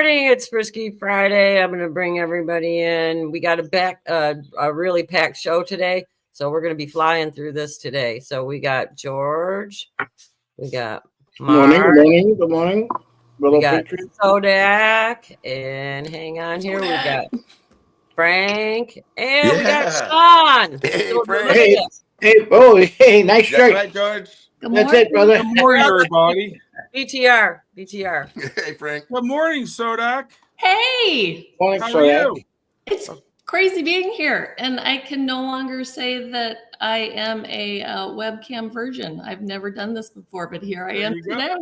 morning. It's Frisky Friday. I'm going to bring everybody in. We got a really packed show today, so we're going to be flying through this today. So we got George, we got Mark, Good morning. We got Sodak, and hang on here, we got Frank, and we got Sean. Hey, So Frank. Hey, nice shirt. Right, George. That's it, brother. Good morning, everybody. BTR. Hey, Frank. Good morning, Sodak. Hey, Morning, How are you? it's crazy being here, and I can no longer say that I am a webcam virgin. I've never done this before, but here I am today.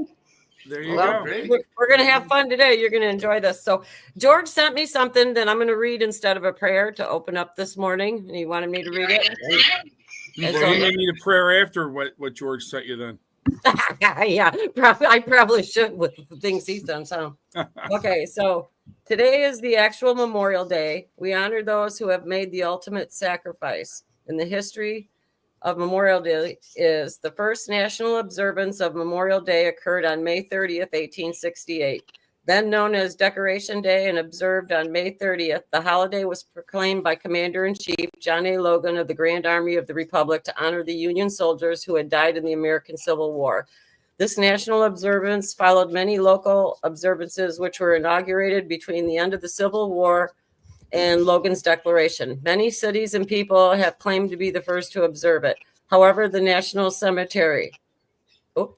There you go. We're going to have fun today. You're going to enjoy this. So George sent me something that I'm going to read instead of a prayer to open up this morning, and he wanted me to read it. You may need a prayer after what George sent you then. Yeah, I probably should with the things he's done. So, okay, so today is the actual Memorial Day. We honor those who have made the ultimate sacrifice. In the history of Memorial Day is the first national observance of Memorial Day occurred on May 30th, 1868. Then known as Decoration Day and observed on May 30th, the holiday was proclaimed by Commander-in-Chief John A. Logan of the Grand Army of the Republic to honor the Union soldiers who had died in the American Civil War. This national observance followed many local observances which were inaugurated between the end of the Civil War and Logan's declaration. Many cities and people have claimed to be the first to observe it. However, the National Cemetery,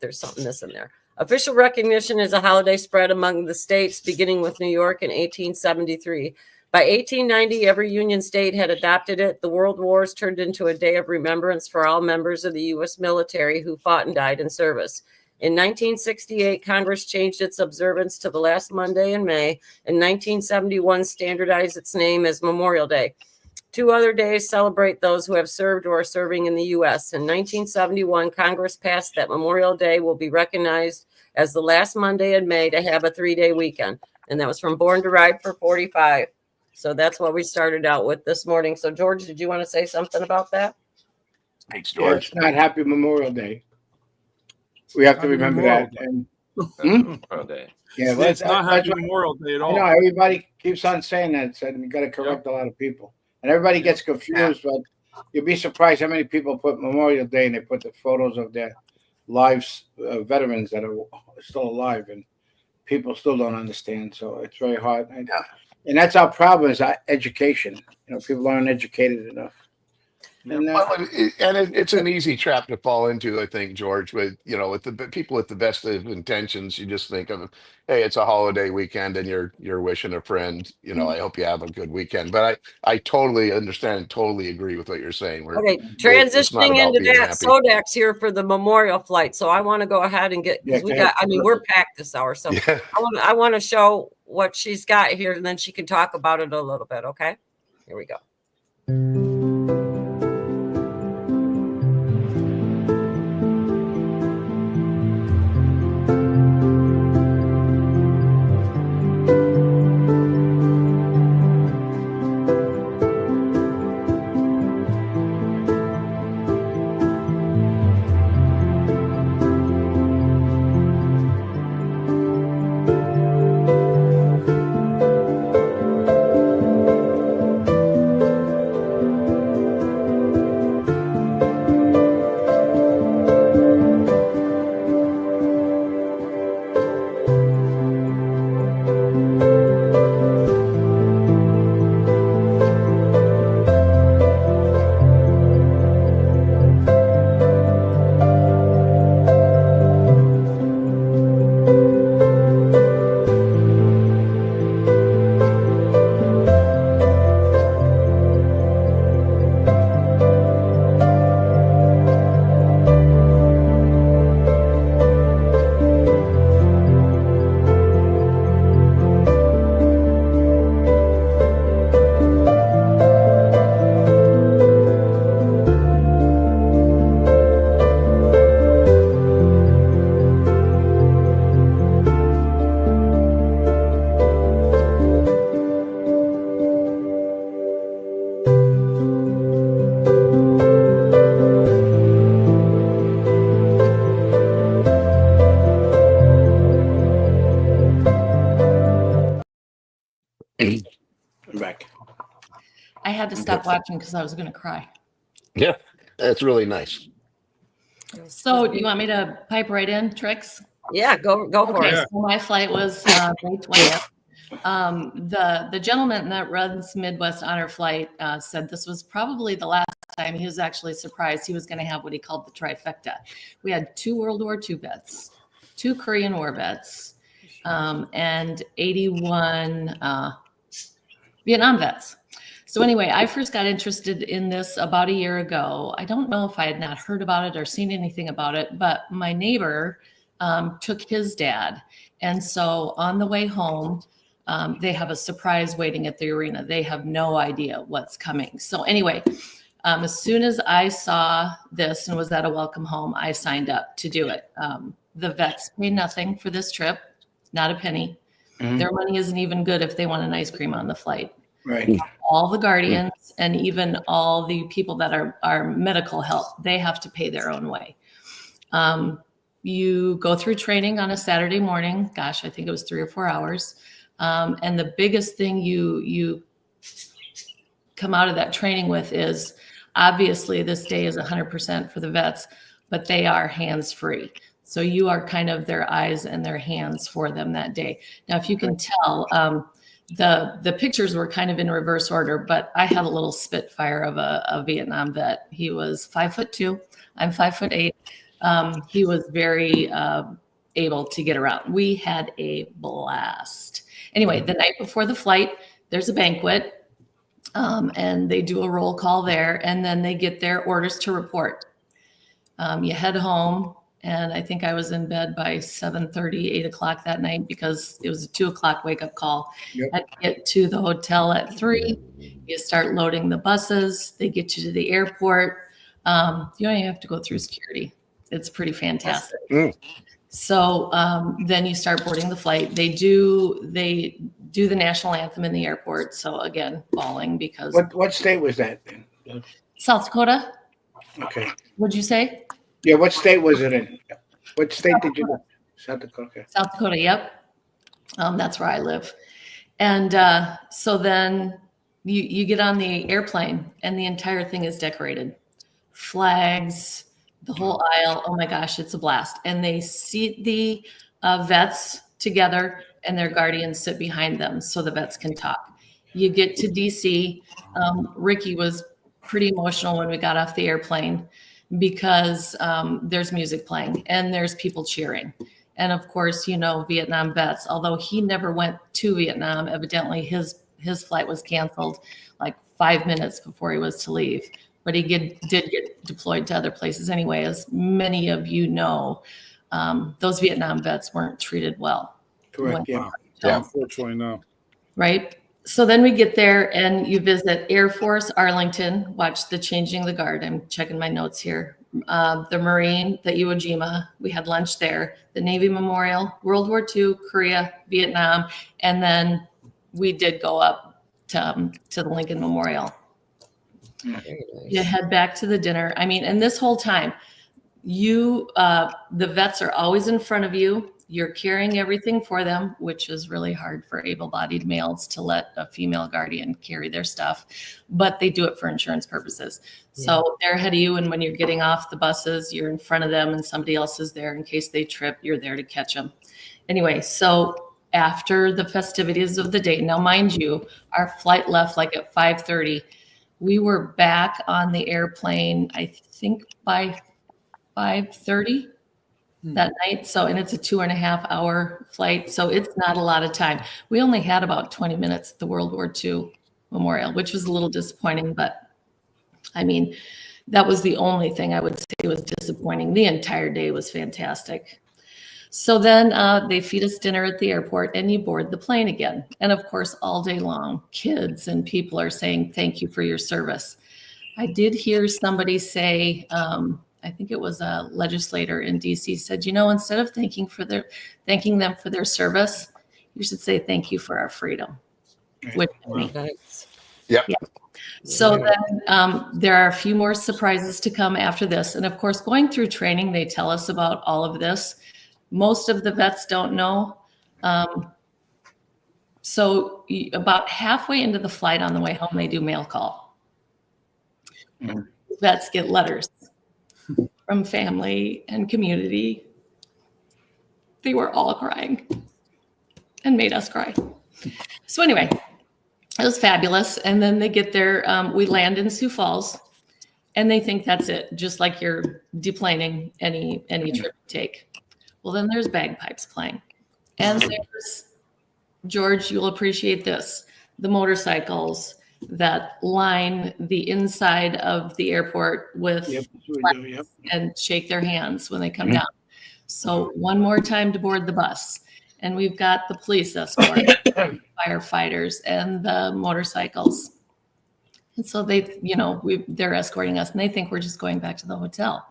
there's something missing there. Official recognition as a holiday spread among the states, beginning with New York in 1873. By 1890, every Union state had adopted it. The World Wars turned into a day of remembrance for all members of the U.S. military who fought and died in service. In 1968, Congress changed its observance to the last Monday in May. In 1971, standardized its name as Memorial Day. 2 other days celebrate those who have served or are serving in the U.S. In 1971, Congress passed that Memorial Day will be recognized as the last Monday in May to have a 3-day weekend. And that was from Born to Ride for 45. So that's what we started out with this morning. So, George, did you want to say something about that? Thanks, Yeah, George. it's not Happy Memorial Day. We have to remember that. And, Memorial Day. yeah, It's not Happy Memorial Day at all. I know everybody keeps on saying that, so we got to correct a lot of people. And everybody gets confused, but you'll be surprised how many people put Memorial Day and they put the photos of their lives, veterans that are still alive, and people still don't understand. So it's very hard. And that's our problem is our education. You know, people aren't educated enough. And, It's an easy trap to fall into, I think, George. With the people with the best of intentions, you just think of, hey, it's a holiday weekend, and you're wishing a friend. I hope you have a good weekend. But I totally understand, and totally agree with what you're saying. Transitioning into that, Sodak's here for the memorial flight, so I want to go ahead and get because we're packed this hour, so I want to show what she's got here, and then she can talk about it a little bit. Okay, here we go. I'm back. I had to stop watching because I was going to cry. Yeah, that's really nice. So do you want me to pipe right in, Trix? Yeah, go for Okay, it. so my flight was May 20th. The gentleman that runs Midwest Honor Flight said this was probably the last time. He was actually surprised he was going to have what he called the trifecta. We had 2 World War II vets, 2 Korean War vets, and 81 Vietnam vets. So anyway, I first got interested in this about a year ago. I don't know if I had not heard about it or seen anything about it, but my neighbor took his dad. And so on the way home, they have a surprise waiting at the arena. They have no idea what's coming. So anyway, as soon as I saw this and was at a welcome home, I signed up to do it. The vets pay nothing for this trip, not a penny. Mhm. Their money isn't even good if they want an ice cream on the flight. Right. All the guardians and even all the people that are medical help, they have to pay their own way. You go through training on a Saturday morning. Gosh, I think it was 3 or 4 hours. And the biggest thing you come out of that training with is obviously this day is 100% for the vets, but they are hands-free. So you are kind of their eyes and their hands for them that day. Now, if you can tell, the pictures were kind of in reverse order, but I had a little spitfire of a Vietnam vet. He was 5'2". I'm 5'8". He was very able to get around. We had a blast. Anyway, the night before the flight, there's a banquet, and they do a roll call there, and then they get their orders to report. You head home, and I think I was in bed by 7:30, 8 o'clock that night because it was a 2 o'clock wake up call. Yep. I had to get to the hotel at 3. You start loading the buses. They get you to the airport. You don't even have to go through security. It's pretty fantastic. Mm. So then you start boarding the flight. They do the national anthem in the airport. So again, bawling because What state was that in? South Dakota. Okay. What'd you say? Yeah, what state was it in? What state did you go? South Dakota. Okay. South Dakota. Yep. That's where I live. And so then you get on the airplane and the entire thing is decorated. Flags, the whole aisle. Oh my gosh, it's a blast. And they seat the vets together and their guardians sit behind them so the vets can talk. You get to DC. Ricky was pretty emotional when we got off the airplane because there's music playing and there's people cheering. And of course, Vietnam vets, although he never went to Vietnam, evidently his flight was canceled like 5 minutes before he was to leave. But he did get deployed to other places anyway. As many of you know, those Vietnam vets weren't treated well. Correct. Yeah. Yeah. Unfortunately, no. Right? So then we get there and you visit Air Force Arlington, watch the changing the guard. I'm checking my notes here. The Marine, the Iwo Jima, we had lunch there. The Navy Memorial, World War II, Korea, Vietnam, and then we did go up to the Lincoln Memorial. Very nice. You head back to the dinner. I mean, and this whole time, the vets are always in front of you. You're carrying everything for them, which is really hard for able-bodied males to let a female guardian carry their stuff, but they do it for insurance purposes. So they're ahead of you, and when you're getting off the buses, you're in front of them and somebody else is there in case they trip, you're there to catch them. Anyway, so after the festivities of the day, now mind you, our flight left like at 5:30. We were back on the airplane, I think by 5:30 that night. So, and it's a 2.5 hour flight. So it's not a lot of time. We only had about 20 minutes at the World War II Memorial, which was a little disappointing, but I mean, that was the only thing I would say was disappointing. The entire day was fantastic. So then they feed us dinner at the airport and you board the plane again. And of course, all day long, kids and people are saying, thank you for your service. I did hear somebody say, I think it was a legislator in DC said, instead of thanking them for their service, you should say thank you for our freedom. Which, Nice. Yep. yeah. So then there are a few more surprises to come after this. And of course, going through training, they tell us about all of this. Most of the vets don't know. So about halfway into the flight on the way home, they do mail call. Mhm. Vets get letters from family and community. They were all crying and made us cry. So anyway, it was fabulous. And then they get there. We land in Sioux Falls, and they think that's it, just like you're deplaning any trip you take. Well, then there's bagpipes playing, and there's, George, you'll appreciate this, the motorcycles that line the inside of the airport with Yep. Yep. and shake their hands when they come down. So one more time to board the bus. And we've got the police escort, firefighters, and the motorcycles. And so they're escorting us, and they think we're just going back to the hotel.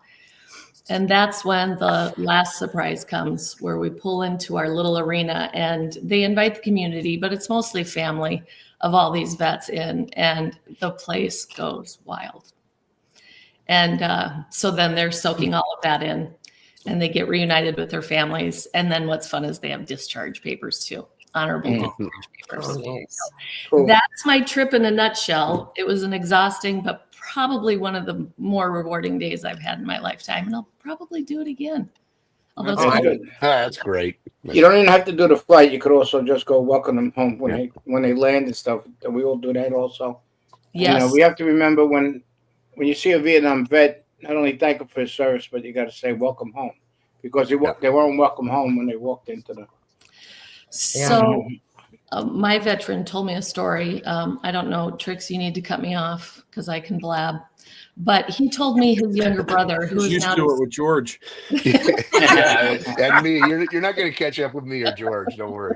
And that's when the last surprise comes, where we pull into our little arena, and they invite the community, but it's mostly family of all these vets in, and the place goes wild. And so then they're soaking all of that in, and they get reunited with their families. And then what's fun is they have discharge papers too, honorable discharge papers. Oh, nice. Cool. That's my trip in a nutshell. It was an exhausting, but probably one of the more rewarding days I've had in my lifetime. And I'll probably do it again. Although it's Oh, not- good. That's great. You don't even have to do the flight. You could also just go welcome them home when they land and stuff. We all do that also. yes. You know, we have to remember when you see a Vietnam vet, not only thank him for his service, but you got to say welcome home, because they weren't welcome home when they walked into the. So my veteran told me a story. I don't know, Trix, you need to cut me off because I can blab. But he told me his younger brother, who He's is used now to it with George. Yeah, and me, you're not going to catch up with me or George. Don't worry.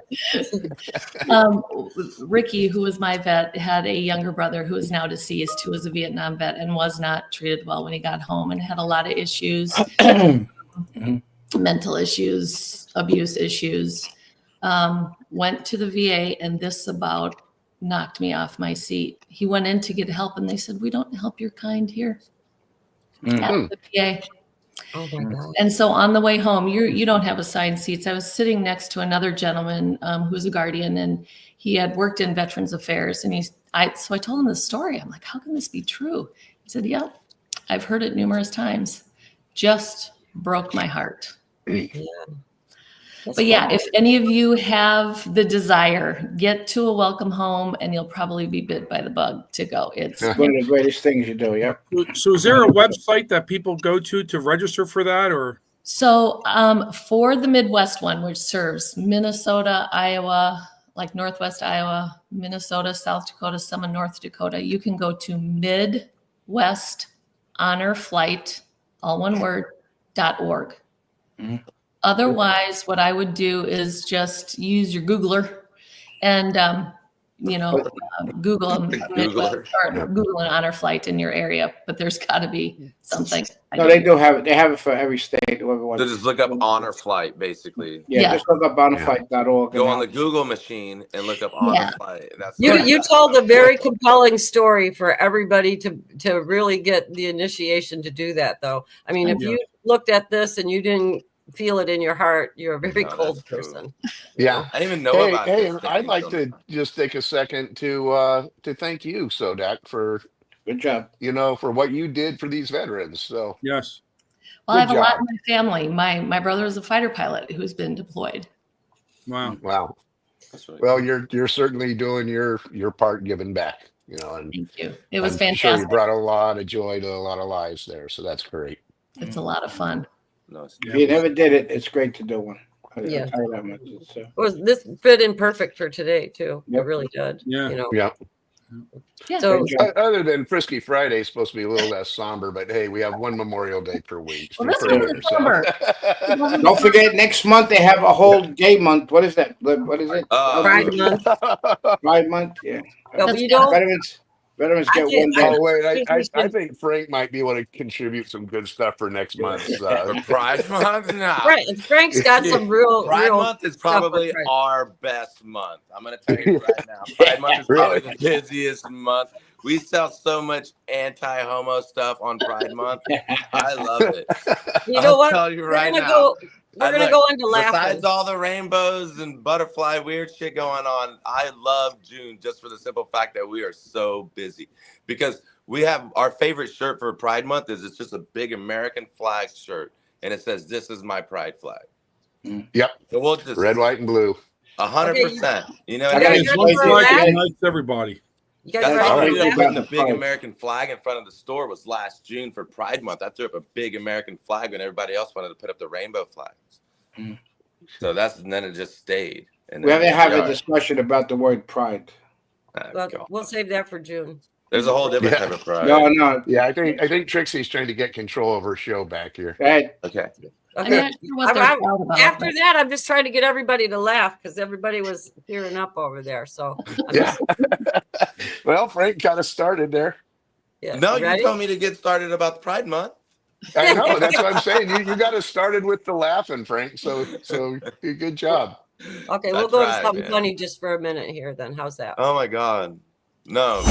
Ricky, who was my vet, had a younger brother who is now deceased, who was a Vietnam vet and was not treated well when he got home and had a lot of issues, mental issues, abuse issues. Went to the VA, and this about knocked me off my seat. He went in to get help, and they said, "We don't help your kind here at the VA." Oh my God. And so on the way home, you don't have assigned seats. I was sitting next to another gentleman who's a guardian, and he had worked in Veterans Affairs. And so I told him the story. I'm like, "How can this be true?" He said, "Yeah, I've heard it numerous times. Just broke my heart." But yeah, if any of you have the desire, get to a welcome home, and you'll probably be bit by the bug to go. It's One of the greatest things you do. Yep. So is there a website that people go to register for that, or? so for the Midwest one, which serves Minnesota, Iowa, like Northwest Iowa, Minnesota, South Dakota, some in North Dakota, you can go to Midwest Honor Flight, all one word, .org. Otherwise, what I would do is just use your Googler and, Google Google an honor flight in your area, but there's got to be something. No, they do have it. They have it for every state. Whoever wants. So just look up honor flight, basically. Yeah, just look up honorflight.org. Go on the Google machine and look up honor flight. And that's You told a very compelling story for everybody to really get the initiation to do that, though. I mean, if you looked at this and you didn't feel it in your heart, you're a very cold person. Yeah, I didn't even know about Hey, this. I'd like to just take a second to thank you, SoDak, for Good job. for what you did for these veterans. So Yes. Well, I have Good a lot job. in my family. My brother is a fighter pilot who's been deployed. Wow. wow. That's really Well, you're certainly doing your part giving back. And Thank you. It was I'm fantastic. sure you brought a lot of joy to a lot of lives there. So that's great. It's a lot of fun. no, it's- If you never did it, it's great to do one. Yeah. I'll tell you that much. It's, This fit in perfect for today too. It Yep. really did. Yeah. Yeah. Yeah. So Good job. Other than Frisky Friday is supposed to be a little less somber, but hey, we have one Memorial Day per week. Well, this Per wasn't year, so. somber. Don't forget, next month they have a whole gay month. What is that? What is it? Pride Month. Pride month. Yeah. No, but you don't. Veterans I get get- one day. Oh wait, think I we should- think Frank might be able to contribute some good stuff for next month's. For Pride Month? Nah. Frank's got some real. Pride Month is probably Pride. our best month. I'm going to tell you right now. Pride Month is probably the busiest month. We sell so much anti-homo stuff on Pride Month. I love it. You know I'll what? tell you right we're now. gonna go. We're gonna go into laughing. Besides all the rainbows and butterfly weird shit going on, I love June just for the simple fact that we are so busy. Because we have our favorite shirt for Pride Month is it's just a big American flag shirt. And it says, "This is my pride flag." Yep. So we'll just Red, white, and blue. 100%. You know, I gotta It's explain one to flag you that guys. unites everybody. You guys that's ready how for we Alright. ended up that? putting a big Pride. American flag in front of the store was last June for Pride Month. I threw up a big American flag when everybody else wanted to put up the rainbow flags. Mm. So then it just stayed. And We then haven't had a yeah, discussion about the word pride. Well, God. we'll save that for June. There's a whole different Yeah. type of pride. No. Yeah, I think Trixie's trying to get control of her show back here. Hey, Okay. I'm Okay. not sure what they're proud about. After that, I'm just trying to get everybody to laugh because everybody was tearing up over there. So, Yeah. Well, Frank kind of started there. yeah. No, you Ready? told me to get started about the Pride Month. I know. That's what I'm saying. You got us started with the laughing, Frank. So good job. Okay, we'll That's go to right, something man. funny just for a minute here. Then, how's that? Oh my God. No.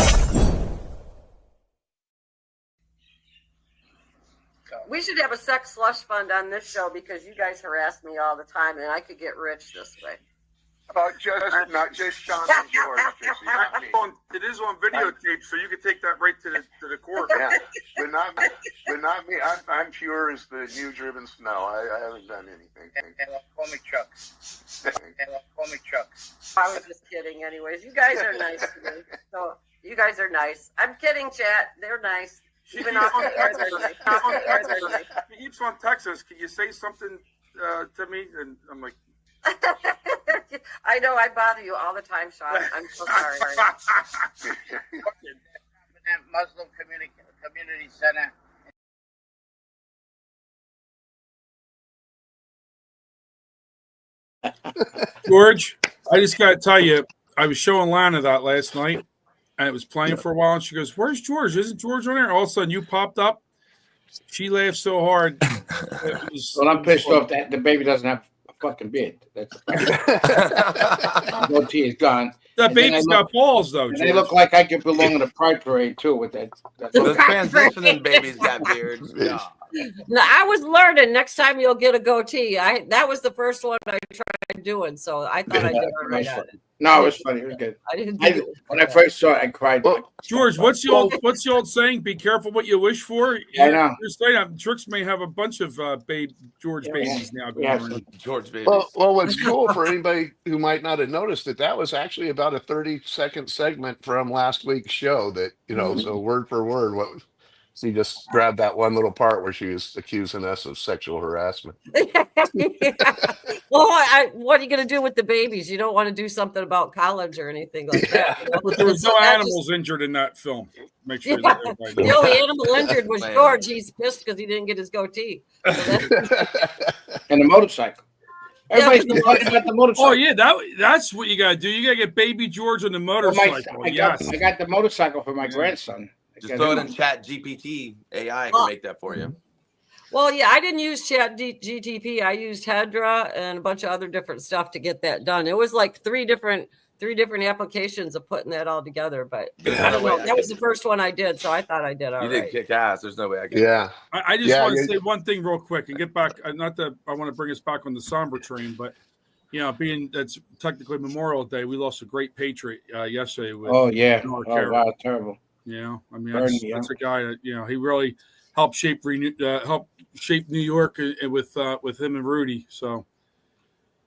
We should have a sex slush fund on this show because you guys harass me all the time, and I could get rich this way. Not just Sean and George, Trixie, not me. It is on videotape, so you can take that right to the court. Yeah, but not me. I'm pure as the new driven snow. I haven't done anything. Call me Chuck. Call me Chuck. I was just kidding. Anyways, you guys are nice to me. So you guys are nice. I'm kidding, chat. They're nice. Even off the air, they're nice. Off the air, they're nice. He keeps on Texas. Can you say something to me? And I'm like, I know I bother you all the time, Sean. I'm so sorry. Muslim Community Center. George, I just got to tell you, I was showing Lana that last night, and it was playing for a while, and she goes, "Where's George? Isn't George on there?" All of a sudden, you popped up. She laughed so hard. well, I'm pissed off that the baby doesn't have a fucking beard. That's the goatee is gone. That And then baby's I look- got balls, though, And George. they look like I could belong in a pride parade too with that. Those transitioning babies got beards. Yeah. No, I was learning. Next time you'll get a goatee. That was the first one I tried doing, so I thought I did all right on it. No, it was funny. It was good. I didn't do When I first saw it, I cried. Well, George, what's the old saying? Be careful what you wish for. I know. You're saying Trix may have a bunch of George Yeah, babies now going yeah, on. George babies. well, what's cool for anybody who might not have noticed that was actually about a 30-second segment from last week's show. That so word for word, she just grabbed that one little part where she was accusing us of sexual harassment. Well, what are you going to do with the babies? You don't want to do something about college or anything like that. You know? But there was So no that animals injured in that film. Make sure Yeah. that everybody The knows. only animal injured was Man. George. He's pissed because he didn't get his goatee. So And the motorcycle. Everybody's complaining about the motorcycle. Oh yeah, that's what you gotta do. You gotta get baby George on the Well, motorcycle. I Yes. got the motorcycle for my grandson. Just throw it in Chat GPT. AI can make that for you. Well, yeah, I didn't use Chat GTP. I used Hedra and a bunch of other different stuff to get that done. It was like three different applications of putting that all together. But I don't know. That was the first one I did, so I thought I did all You did right. kick ass. There's no way I can. Yeah. I just Yeah, want to yeah. say one thing real quick and get back. Not that I want to bring us back on the somber train, but being that's technically Memorial Day, we lost a great patriot yesterday. With Oh yeah. North Oh Carolina. wow, terrible. I mean Bernie, that's a guy that he really helped shape New York with him and Rudy. So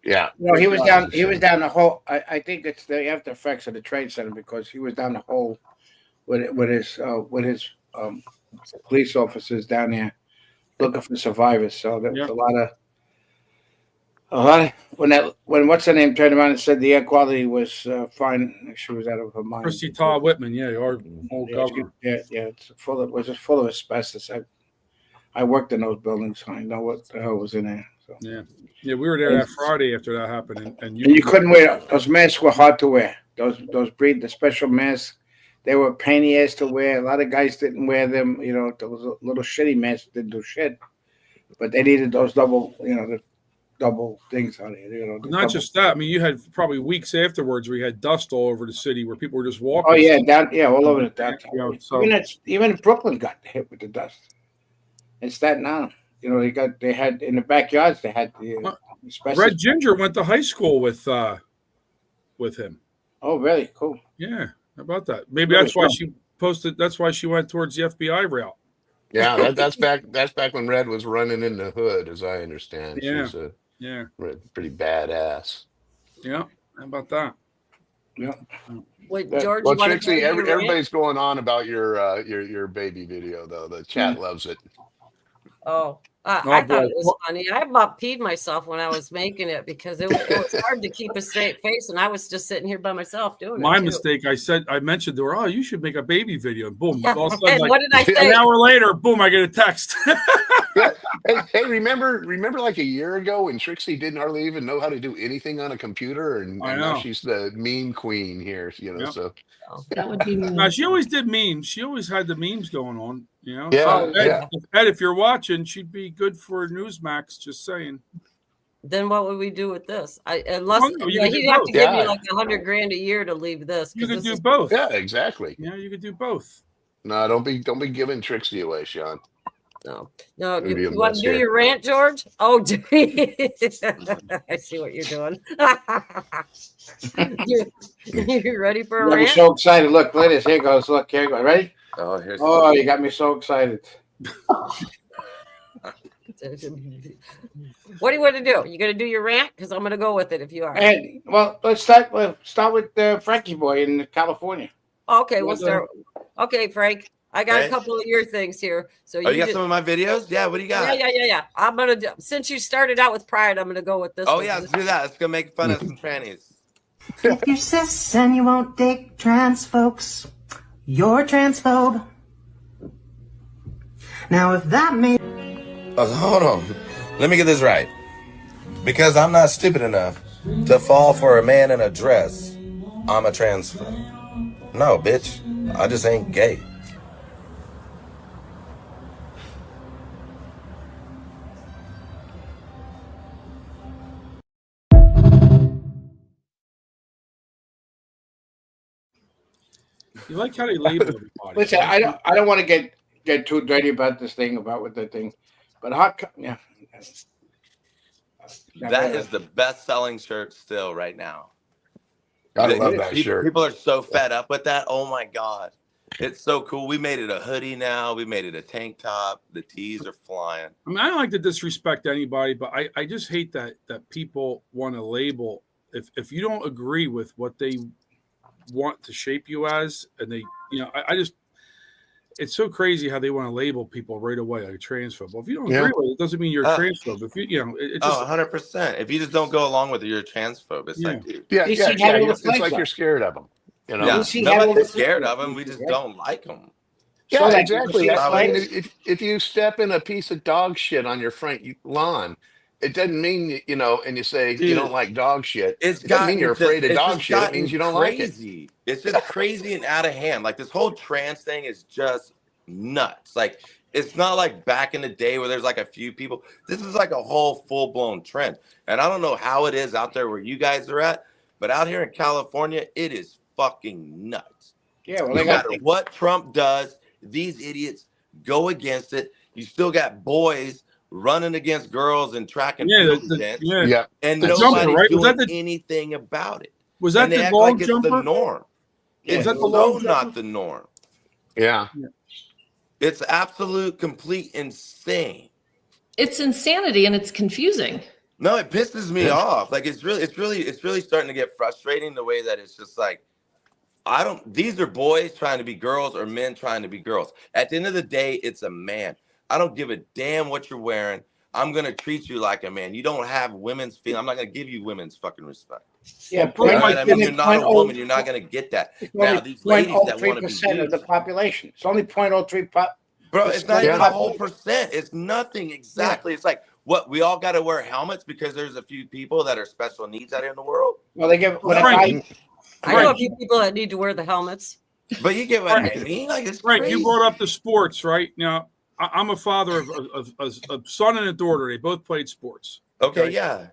Yeah. No, he was down. He was down the whole. I think it's the after effects of the Trade Center because he was down the whole with his police officers down there looking for survivors. So there was a lot of when what's her name turned around and said the air quality was fine. She was out of her mind. Christy Todd Whitman, our old governor. It's full of asbestos. I worked in those buildings, so I know what the hell was in there. So. Yeah, we were there that Friday after that happened, and you couldn't wear those masks. Were hard to wear. The special masks, they were a pain in the ass to wear. A lot of guys didn't wear them. Those little shitty masks didn't do shit, but they needed those double things on it. Not just that. I mean, you had probably weeks afterwards where you had dust all over the city where people were just walking. Oh yeah, all over the downtown. So Even Brooklyn got hit with the dust. In Staten Island, they had in the backyards. They had the Well, special. Red Ginger went to high school with him. Oh, really? Cool. Yeah, how about that? Maybe Really that's why cool. she posted. That's why she went towards the FBI route. Yeah, that's back. That's back when Red was running in the hood, as I understand. Yeah. She's a Yeah, pretty badass. yeah. How about that? Yeah. Wait, Yeah. George, Well, you want to Trixie, do your rant? everybody's going on about your baby video, though. The chat loves it. Oh, I boy. thought it was funny. I about peed myself when I was making it because it was hard to keep a straight face, and I was just sitting here by myself doing My it. Too. mistake. I mentioned to her, "Oh, you should make a baby video." And boom! Yeah. All of a sudden, And like, what did I an say? hour later, boom! I get a text. Hey, remember like a year ago when Trixie didn't hardly even know how to do anything on a computer, and I now know. she's the meme queen here. Yep. So That would be No, she always did memes. She always had the memes going on. Yeah, So, yeah. Ed, if you're watching, she'd be good for Newsmax. Just saying. Then what would we do with this? Unless Well, no, you can do he'd have both. to give me Yeah. like $100,000 a year to leave this. You 'cause could this do is- both. Yeah, exactly. Yeah, you could do both. No, don't be giving Trixie away, Sean. No. It'd be a You want mess to do here. your rant, George? Oh, I see what you're doing. you ready for a I'm rant? so excited. Look at this. Here goes. Look, here goes. Ready? Oh, here's Oh, you got me so excited. What do you want to do? You going to do your rant? Because I'm going to go with it if you are. And well, let's start. We'll start with Frankie boy in California. Okay, we'll start. Okay, Frank. I got Okay. a couple of your things here. So Oh, you got just- some of my videos? Yeah, what do you got? Yeah. I'm gonna do. Since you started out with Pride, I'm gonna go with this. Oh, one. yeah, let's do that. Let's go make fun of some trannies. If you're cis and you won't date trans folks, you're transphobe. Now, if that made Hold on. Let me get this right. Because I'm not stupid enough to fall for a man in a dress, I'm a transphobe. No, bitch. I just ain't gay. You like how they label everybody. Listen, I don't want to get too dirty about this thing about with the thing, but yeah. That is the best-selling shirt still right now. I love that shirt. People are so fed up with that. Oh, my God. It's so cool. We made it a hoodie now. We made it a tank top. The tees are flying. I mean, I don't like to disrespect anybody, but I just hate that people want to label if you don't agree with what they want to shape you as, and they, I just, it's so crazy how they want to label people right away like a transphobe. Well, if you don't agree with it, it doesn't mean you're a transphobe. If it's just 100%. If you just don't go along with it, you're a transphobe. It's like, dude. Yeah, You see how they it's look like like you're scared of them. You know? Yeah, see how nobody's they- scared of them. We just don't like them. Yeah, So, like, exactly. you see I mean, that if you step in a piece of dog shit on your front lawn, it doesn't mean and you say you Dude, don't like dog shit. It doesn't mean you're afraid of dog shit. It means you don't like it. crazy. It's just crazy and out of hand. Like this whole trans thing is just nuts. Like it's not like back in the day where there's like a few people. This is like a whole full-blown trend. And I don't know how it is out there where you guys are at, but out here in California, it is fucking nuts. Yeah, well, No they got matter what Trump does, these idiots go against it. You still got boys running against girls and track and field events, Yeah. and The nobody's jumper, right? Was doing that the- anything about it. was that And they the act long like it's jumper? the norm. Yeah. It's Was that the so long jumper? not the norm. Yeah. It's absolute, complete insane. It's insanity and it's confusing. No, it pisses me off. Like it's really starting to get frustrating the way that it's just like, these are boys trying to be girls or men trying to be girls. At the end of the day, it's a man. I don't give a damn what you're wearing. I'm going to treat you like a man. You don't have women's feeling. I'm not going to give you women's fucking respect. Yeah, All right? I mean, you're not a woman. You're not going to get that. Now, these ladies that want to be 0.03% of the used, population. It's only 0.03. bro, it's not even Yeah. a whole percent. It's nothing exactly. It's like, what, we all got to wear helmets because there's a few people that are special needs out here in the world? Well, they give when a Frank, guy, I know a few people that need to wear the helmets. But you get what I mean? Like, it's Right, crazy. you brought up the sports, right? Now, I'm a father of a son and a daughter. They both played sports. Okay, yeah.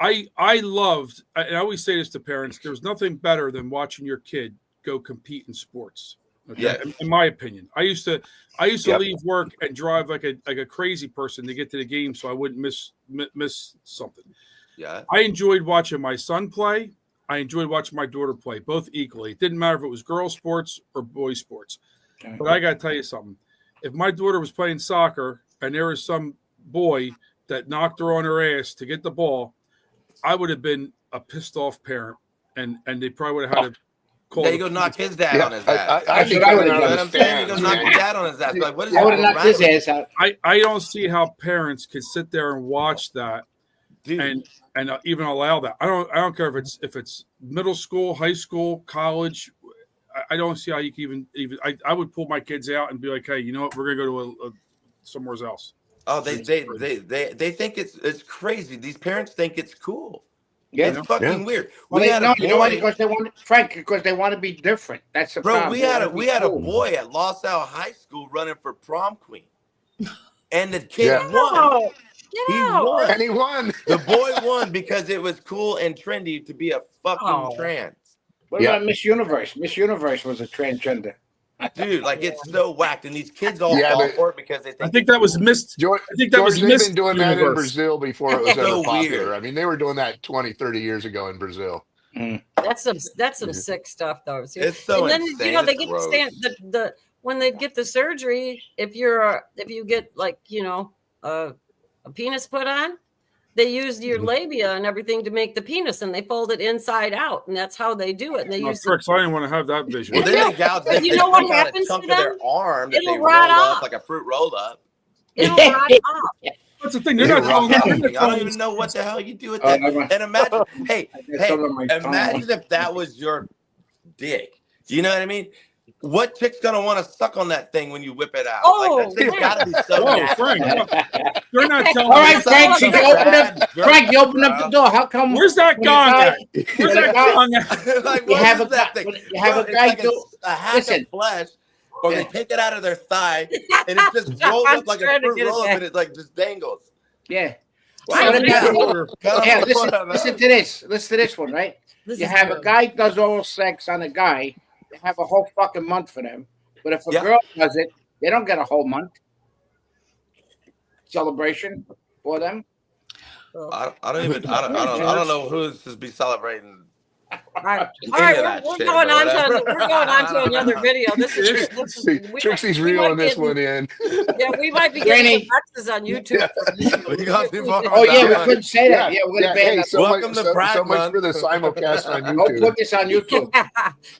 I loved, and I always say this to parents, there's nothing better than watching your kid go compete in sports. Okay? Yeah. In my opinion, I used to Yep. leave work and drive like a crazy person to get to the game, so I wouldn't miss something. Yeah. I enjoyed watching my son play. I enjoyed watching my daughter play, both equally. It didn't matter if it was girls' sports or boys' sports. Okay. But I got to tell you something. If my daughter was playing soccer and there was some boy that knocked her on her ass to get the ball, I would have been a pissed off parent, and they probably would have had to call. There you go, knock his dad on his ass. I That's think what I coming would've out You of know the what I'm saying? You go stands, knock man. your dad on his ass. Like, what is I would have wrong knocked his with you? ass out. I don't see how parents can sit there and watch that Dude, and even allow that. I don't care if it's middle school, high school, college. I don't see how you can even. I would pull my kids out and be like, hey, you know what? We're gonna go to somewhere else. oh, they think it's crazy. These parents think it's cool. Yeah. It's fucking weird. Well, We had a you know what? boy, Because they want Frank. Because they want to be different. That's the bro. problem. We They had wanna we be had a cool. boy at Los Al High School running for prom queen, and the kid Yeah. won. Oh, He get out. won. And he won. The boy won because it was cool and trendy to be a fucking Oh. trans. What Yeah. about Miss Universe? Miss Universe was a transgender. Dude, like it's so whacked, and these kids all Yeah, fall but- for it because they think I think that was missed. George, I think that was they've missed. been doing that in universe. Brazil before it was So ever popular. weird. I mean, they were doing that 20, 30 years ago in Brazil. That's some sick stuff, though. See? It's so and then insane. they It's get gross. the when they get the surgery. If you get like a penis put on, they use your labia and everything to make the penis, and they fold it inside out, and that's how they do it. And they No, use tricks. I didn't want to have that vision. Well, then they gouge. But you They know what take out happens a chunk to of their them? arm that It'll they roll rot up off. like a fruit roll up. it'll rot off. That's the thing. They're You're not wrong. telling I don't even know what the hell you do with Oh, that. never mind. And imagine, hey, That's some of my tongue. imagine if that was your dick. You know what I mean? What chick's gonna want to suck on that thing when you whip it out? Oh, like that thing's man. gotta be so Whoa, nasty. Frank. They're not telling. All right, It's Frank. such So a you open bad up. jerk, Frank, you open up bro. the door. How come? Where's that when gong a at? guy- Where's when a that guy- gong at? Like, You what have is a that guy- thing? you have Bro, a it's guy like do- a hack listen. of flesh, or they Yeah. take it out of their thigh, and it just rolls up like a trying to fruit get it roll up, back. and it like just dangles. Yeah. Wow, What yeah. about- Cut off Yeah, the listen, front of it. listen to this. Listen to this one, right? This You is have a good. guy does oral sex on a guy. They have a whole fucking month for them. But if a Yeah. girl does it, they don't get a whole month celebration for them. I don't know who's to be celebrating. All right, Any of that we're shit, going but on whatever. to another video. This is Trixie's we reeling might this get- one in. Yeah, we might be getting Granny. some X's on YouTube. We got people on Oh yeah, we that one. couldn't say that. Yeah, we're gonna ban hey, that. so Welcome much, to so Pride much Month. for the simulcast on Don't YouTube. put this on YouTube.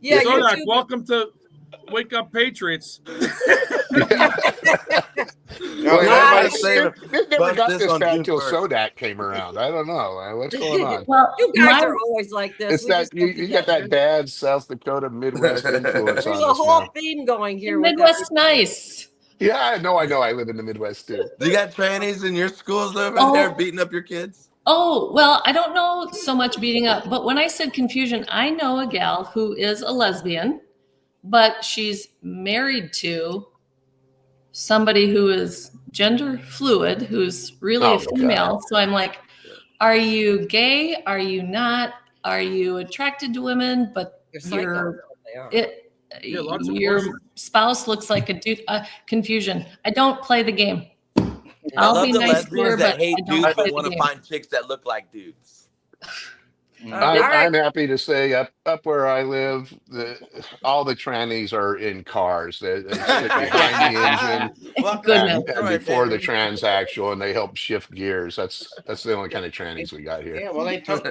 Yeah, Sodak, YouTube. welcome to Wake Up Patriots. No, Everybody This say never bust got this this on bad June until 1st. SoDak came around. I don't know. What's going on? Well, You guys my- are always like this. It's We that just you, get you got that together. bad South Dakota Midwest influence There's on a us whole now. theme going here. with Midwest everything. nice. Yeah, I know. I live in the Midwest too. You got trannies in your schools over Oh. there beating up your kids? Oh, well, I don't know so much beating up, but when I said confusion, I know a gal who is a lesbian, but she's married to somebody who is gender fluid, who's really Oh, a female. So I'm like, are you gay? Are you not? Are you attracted to women? But You're psycho. your They are. Yeah, lots of your bullshit. spouse looks like a dude. Confusion. I don't play the game. I I'll love be the nice to her, lesbians that but hate I don't dudes play but the want to game. find chicks that look like dudes. All right. I'm happy to say up where I live, all the trannies are in cars. They sit behind the engine Fuck Goodness. that. and Right, before the baby. transaxle, and they help shift gears. That's the only kind of trannies we got here. Yeah, well, they took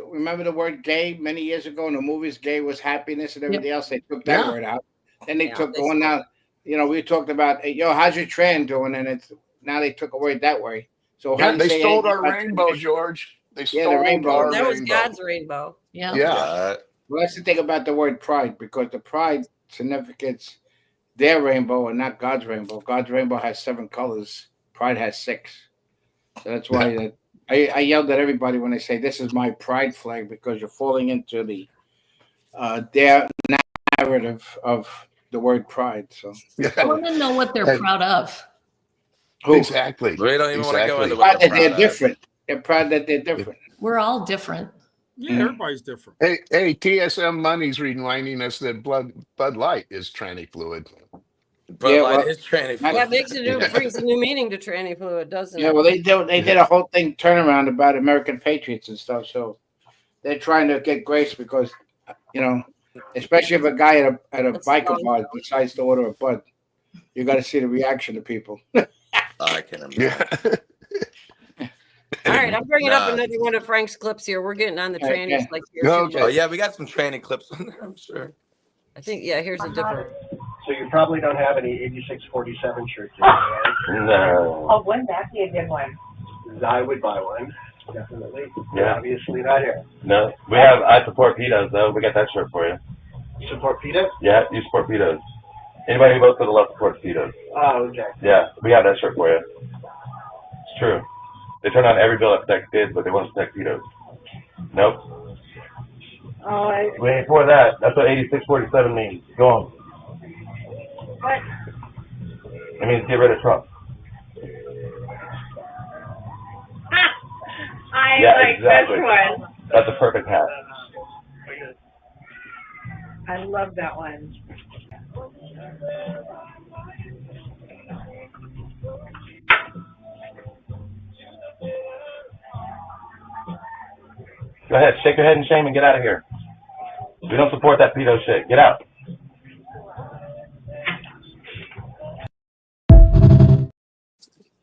remember the word gay many years ago in the movies. Gay was happiness and everything else. They took that Yeah. word out. Then they Yeah, took they the one now. You know, we talked about, hey, yo, how's your trans doing? And it's now they took a word that way. So how Yeah, do you they say stole hey, our rainbow, George. They Yeah, the stole rainbow. our That was rainbow. God's rainbow. Yeah. Yeah. Well, that's the thing about the word pride, because the pride significates their rainbow and not God's rainbow. God's rainbow has 7 colors. Pride has 6. So that's why I yelled at everybody when they say this is my pride flag, because you're falling into the their narrative of the word pride. So I want to know what they're Hey. proud of. who? Exactly. We don't even want to go Exactly. into Proud what that they're they're proud of. different. They're proud that they're different. We're all different. Yeah, everybody's different. Hey, TSM Money's reminding us that Bud Light is tranny fluid. Bud Light is tranny fluid. That makes a new brings a new meaning to tranny fluid, doesn't it? Yeah, well, they did a whole thing turnaround about American patriots and stuff. So they're trying to get grace because, especially if a guy at a biker bar decides to order a Bud, you got to see the reaction of people. I can imagine. All right, I'm bringing up another one of Frank's clips here. We're getting on the trannies like here. Oh yeah, we got some tranny clips on there, I'm sure. I think here's a different. So you probably don't have any 8647 shirts in, right? No. Oh, wouldn't that be a good one? I would buy one, definitely. Yeah. Obviously not here. No. We have I support pedos though. We got that shirt for you. Support PETA? Yeah, you support pedos. Anybody who votes for the left supports pedos. Oh, okay. Yeah, we have that shirt for you. It's true. They turn on every bill that protects kids, but they won't protect pedos. Nope. Oh, We ain't for that. That's what 8647 means. Go on. what? It means get rid of Trump. I Yeah, like exactly. this one. That's a perfect hat. I love that one. Go ahead, shake your head in shame and get out of here. We don't support that pedo shit. Get out.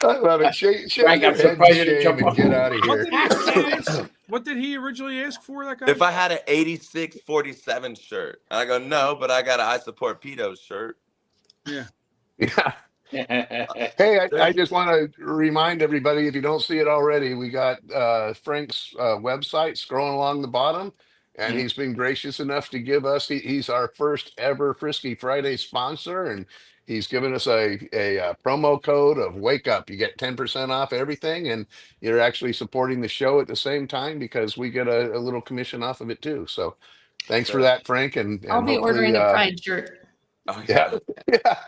I love it. Shake Frank, your I'm head in surprised you didn't shame jump and on. get out of here. What did he originally ask for? That guy? If I had an 8647 shirt, and I go, no, but I got an I support pedos shirt. Yeah. Hey, I just want to remind everybody, if you don't see it already, we got Frank's website scrolling along the bottom, and he's been gracious enough to give us, he's our first ever Frisky Friday sponsor, and he's given us a promo code of Wake Up. You get 10% off everything, and you're actually supporting the show at the same time because we get a little commission off of it too. So thanks for that, Frank. And I'll be ordering a Pride shirt. Oh, yeah.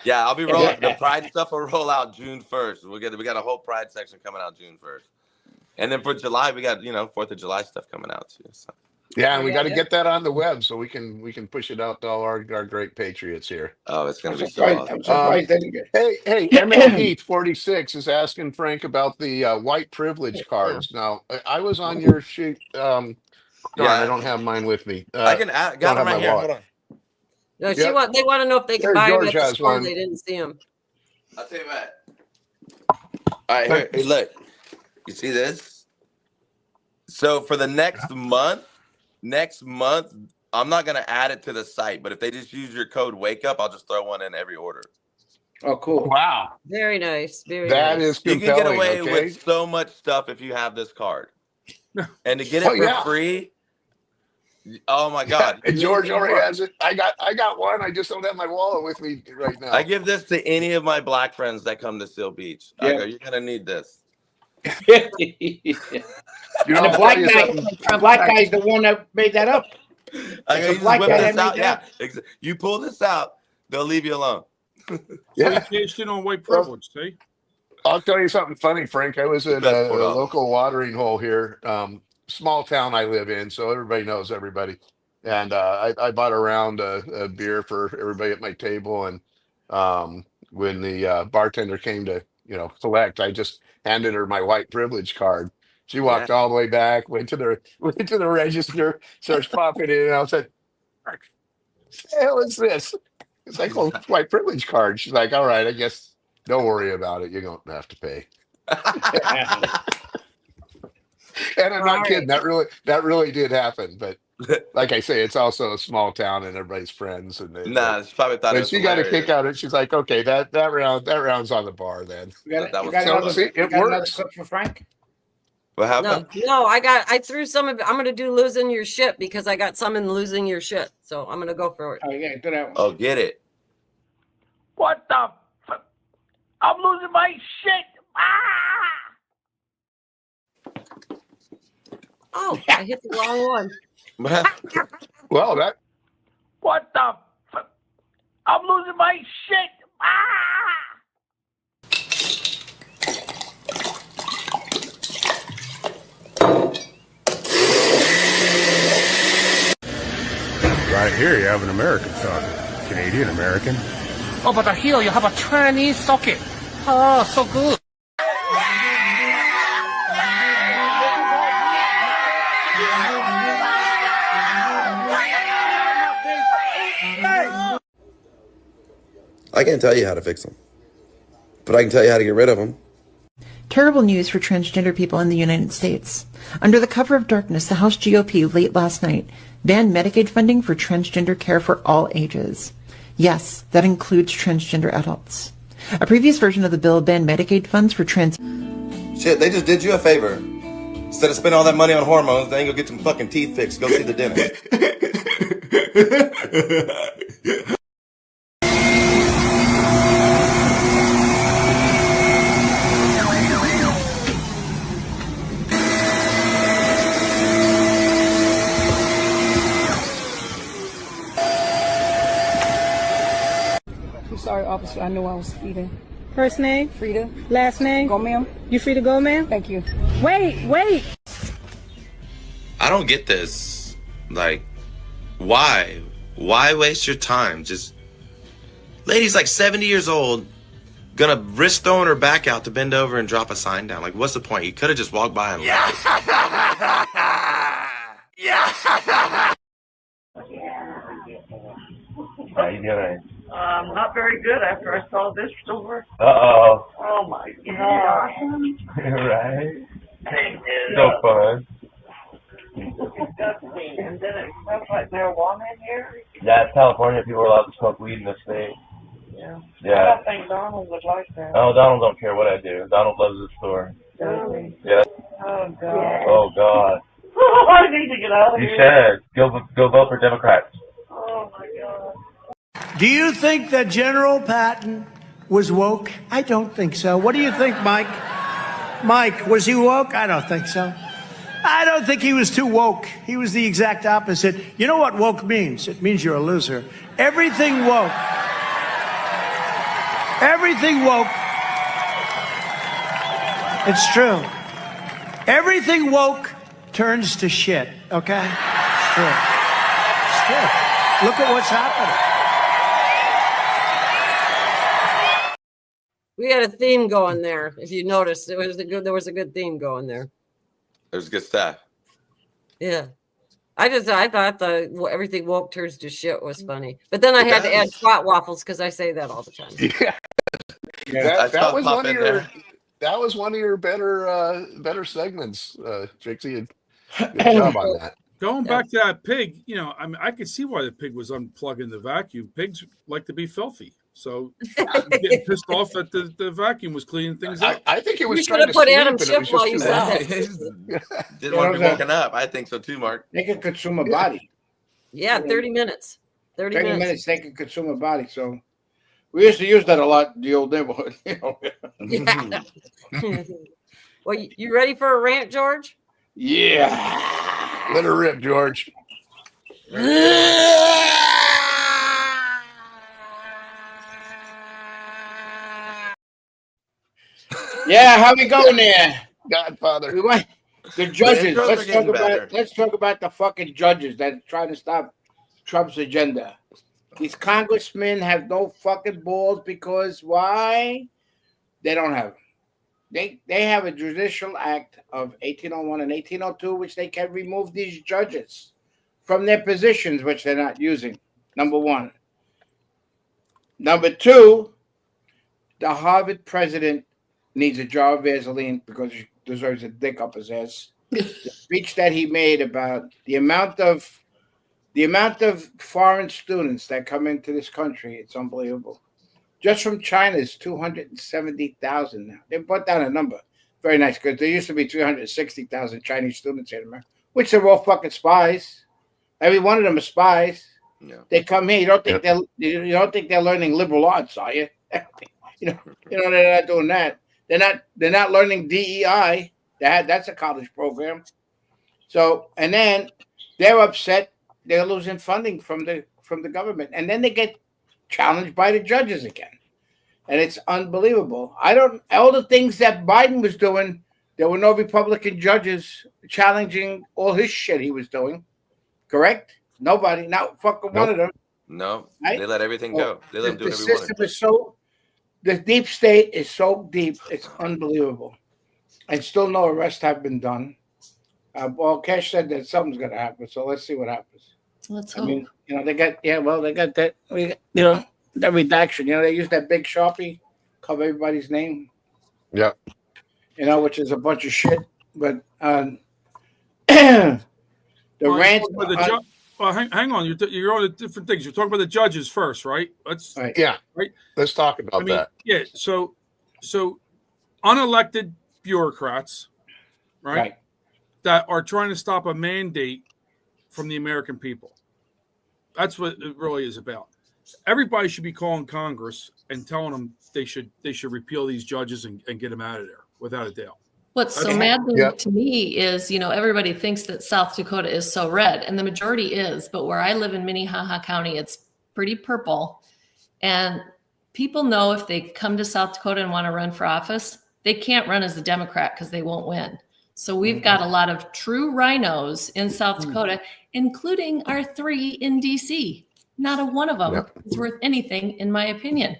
Yeah, I'll be rolling. The Pride stuff will roll out June 1st. We got a whole Pride section coming out June 1st. And then for July, we got, 4th of July stuff coming out too. So. Yeah, and we got to get that on the web so we can push it out to all our great patriots here. Oh, it's gonna be so surprised, awesome. I'm surprised they didn't get. Hey, MLP 46 is asking Frank about the white privilege cards. Now, I was on your sheet. Darn, I don't have mine with me. I can got them right here. Hold on. No, they want to know if they can buy them at the has store. one. They didn't see them. I'll tell you what. All right, here, hey, look. You see this? So for the next month, I'm not gonna add it to the site, but if they just use your code Wake Up, I'll just throw one in every order. Oh, cool. Wow. Very nice. Very That nice. is compelling. You can get away okay? with so much stuff if you have this card. And to get it for free, oh my God. And George already has it. I got one. I just don't have my wallet with me right now. I give this to any of my black friends that come to Seal Beach. I go, you're gonna need this. And the black guy's the one that made that up. I go, you just whip this out. Yeah, you pull this out, they'll leave you alone. Yeah, cashed in on white privilege. See, I'll tell you something funny, Frank. I was at a local watering hole here, small town I live in, so everybody knows everybody. And I bought a round of beer for everybody at my table, and when the bartender came to collect, I just handed her my white privilege card. She walked all the way back, went to the register, starts popping in, and I said, "What the hell is this?" It's like, "Oh, white privilege card." She's like, "All right, I guess don't worry about it. You don't have to pay." And I'm not kidding. That really did happen. But like I say, it's also a small town and everybody's friends. And she probably thought. But she got a kick out of it. She's like, "Okay, that round's on the bar then." It works. Clip for Frank. What happened? No, I threw some of it. I'm gonna do losing your shit because I got some in losing your shit. So I'm gonna go for it. Oh yeah, do that one. Oh, get it. What the? I'm losing my shit. Oh, I hit the wrong one. Well, that. What the? I'm losing my shit. Here you have an American socket. Canadian American. Oh, but here you have a Chinese socket. Oh, so good. I can't tell you how to fix them, but I can tell you how to get rid of them. Terrible news for transgender people in the United States. Under the cover of darkness, the House GOP late last night banned Medicaid funding for transgender care for all ages. Yes, that includes transgender adults. A previous version of the bill banned Medicaid funds for trans... Shit, they just did you a favor. Instead of spending all that money on hormones, they ain't go get some fucking teeth fixed. Go see the dentist. I'm sorry, officer. I knew I was speeding. First name? Frida. Last name? Go, ma'am. You free to go, ma'am? Thank you. Wait. I don't get this. Like, why? Why waste your time? Just, lady's like 70 years old, gonna risk throwing her back out to bend over and drop a sign down. Like, what's the point? You could have just walked by and left. How you doing? Not very good after I saw this store. Uh-oh. Oh my god. Right? So fun. And then it smells like marijuana in here. Yeah, it's California. People are allowed to smoke weed in this state. Yeah. Yeah. I don't think Donald would like that. Oh, Donald don't care what I do. Donald loves this store. Really? Yeah. Oh god. Oh, God. I need to get out of You here. should. Go vote for Democrats. Oh my god. Do you think that General Patton was woke? I don't think so. What do you think, Mike? Mike, was he woke? I don't think so. I don't think he was too woke. He was the exact opposite. You know what woke means? It means you're a loser. Everything woke. Everything woke. It's true. Everything woke turns to shit, okay? It's true. It's true. Look at what's happening. We had a theme going there. If you noticed, there was a good theme going there. There's good stuff. Yeah. I thought everything woke turns to shit was funny. But then I had to add twat waffles because I say that all the time. Yeah. That was one of your better segments, Trixie. Good job on that. Going back to that pig, I mean, I could see why the pig was unplugging the vacuum. Pigs like to be filthy. So I'm getting pissed off that the vacuum was cleaning things up. I think it was You trying to put sleep, Adam and it Schiff was just while you too said loud. that. Didn't want to be woken up. I think so too, Mark. They can consume a body. Yeah, 30 minutes. 30 minutes. They can consume a body. So we used to use that a lot in the old neighborhood. Yeah. Well, you ready for a rant, George? Yeah. Let her rip, George. Yeah, how we going there? Godfather. We went the judges. The intros are getting better. Let's talk about the fucking judges that are trying to stop Trump's agenda. These congressmen have no fucking balls because why? They don't have them. They have a judicial act of 1801 and 1802, which they can remove these judges from their positions, which they're not using. Number one. Number two, the Harvard president needs a jar of Vaseline because he deserves a dick up his ass. The speech that he made about the amount of foreign students that come into this country, it's unbelievable. Just from China is 270,000 now. They put down a number. Very nice, because there used to be 360,000 Chinese students here in America, which are all fucking spies. Every one of them are spies. Yeah. They come here. You don't think they're learning liberal arts, are you? you know they're not doing that. They're not learning DEI. That's a college program. So, and then they're upset. They're losing funding from the government, and then they get challenged by the judges again, and it's unbelievable. All the things that Biden was doing, there were no Republican judges challenging all his shit he was doing. Correct? Nobody. Not fucking one Nope. of them. No, Right? they let everything So go. They let them do the whatever we wanted. system is so. The deep state is so deep. It's unbelievable, and still no arrests have been done. Well, Cash said that something's going to happen, so let's see what happens. Let's I hope. mean, they got they got that that redaction. They use that big Sharpie, cover everybody's name. Yeah. Which is a bunch of shit. But the rant. Well, hang on. You're on the different things. You're talking about the judges first, right? Let's Yeah. right. Let's talk about that. Yeah. So unelected bureaucrats, right, that are trying to stop a mandate from the American people. That's what it really is about. Everybody should be calling Congress and telling them they should repeal these judges and get them out of there without a doubt. What's so maddening to me is, everybody thinks that South Dakota is so red, and the majority is, but where I live in Minnehaha County, it's pretty purple. And people know if they come to South Dakota and want to run for office, they can't run as a Democrat because they won't win. So we've got a lot of true rhinos in South Dakota, including our 3 in DC. Not a one of them is worth anything, in my opinion.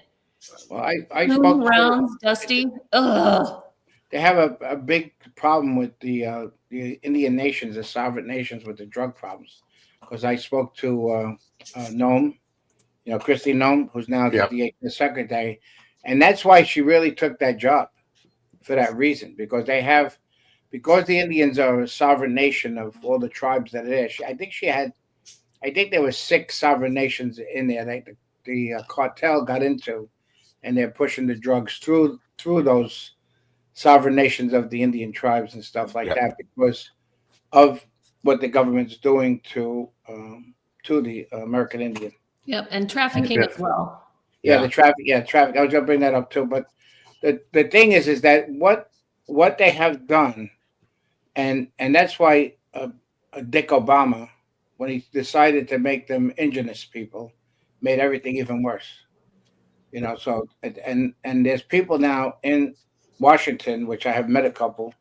Well, I spoke rounds, Dusty. Ugh. They have a big problem with the Indian nations, the sovereign nations, with the drug problems. Because I spoke to Noem, Christy Noem, who's now the secretary, and that's why she really took that job, for that reason. Because the Indians are a sovereign nation of all the tribes that it is. I think there were 6 sovereign nations in there that the cartel got into, and they're pushing the drugs through those sovereign nations of the Indian tribes and stuff like that, because of what the government's doing to the American Indian. Yep, and trafficking as well. The traffic. I was gonna bring that up too, but the thing is that what they have done, and that's why Dick Obama, when he decided to make them indigenous people, made everything even worse. So and there's people now in Washington, which I have met a couple,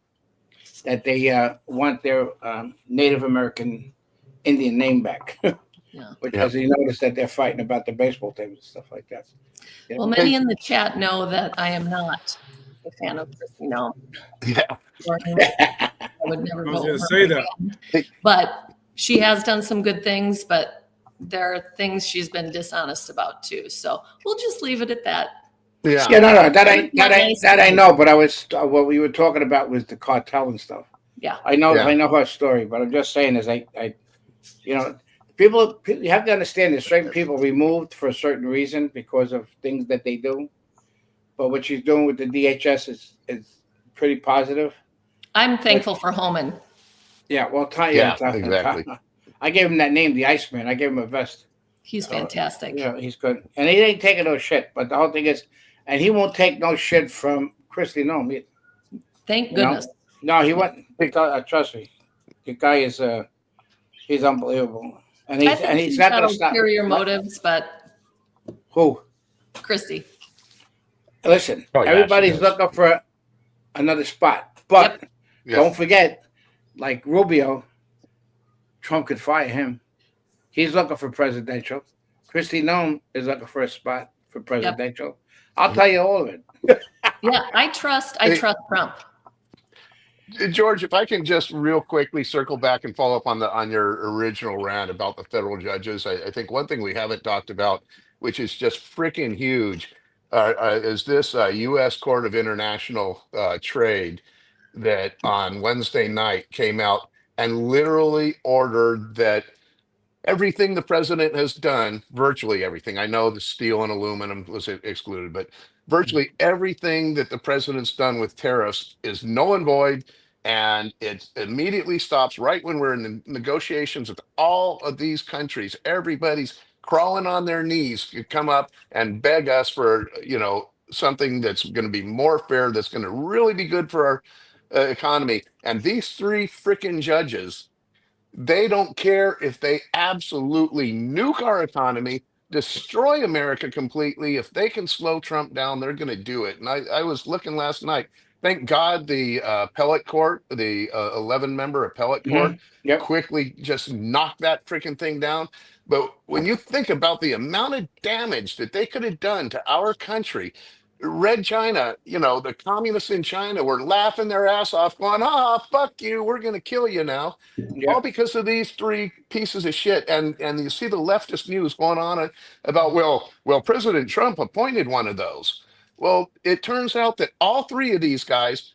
that they want their Native American Indian name back. Because you notice that they're fighting about the baseball teams and stuff like that. Well, many in the chat know that I am not a fan of Frisky. No. Yeah. I would never vote for say her. that. But she has done some good things, but there are things she's been dishonest about too. So we'll just leave it at that. No, that I know. But I was what we were talking about was the cartel and stuff. Yeah, I know her story, but I'm just saying is people, you have to understand there's certain people removed for a certain reason because of things that they do. But what she's doing with the DHS is pretty positive. I'm thankful for Homan. Yeah, well, exactly. I gave him that name, the Iceman. I gave him a vest. He's fantastic. He's good, and he ain't taking no shit. But the whole thing is, and he won't take no shit from Christy Noem. Thank goodness. No, he won't. Trust me, the guy is he's unbelievable, and he's not going to stop. Ulterior motives, but who? Christy. Listen, everybody's looking for another spot, but don't forget, like Rubio, Trump could fire him. He's looking for presidential. Christy Noem is looking for a spot for presidential. I'll tell you all of it. I trust Trump. George, if I can just real quickly circle back and follow up on your original rant about the federal judges, I think one thing we haven't talked about, which is just freaking huge, is this U.S. Court of International Trade that on Wednesday night came out and literally ordered that everything the president has done, virtually everything, I know the steel and aluminum was excluded, but virtually everything that the president's done with tariffs is null and void, and it immediately stops right when we're in the negotiations with all of these countries. Everybody's crawling on their knees to come up and beg us for, something that's going to be more fair, that's going to really be good for our economy. And these 3 freaking judges, they don't care if they absolutely nuke our economy, destroy America completely. If they can slow Trump down, they're going to do it. And I was looking last night, thank God the appellate court, the 11-member appellate court, Yep. quickly just knocked that freaking thing down. But when you think about the amount of damage that they could have done to our country, Red China, the communists in China were laughing their ass off, going, fuck you, we're going to kill you now. All because of these three pieces of shit. And you see the leftist news going on about, well, President Trump appointed one of those. Well, it turns out that all three of these guys,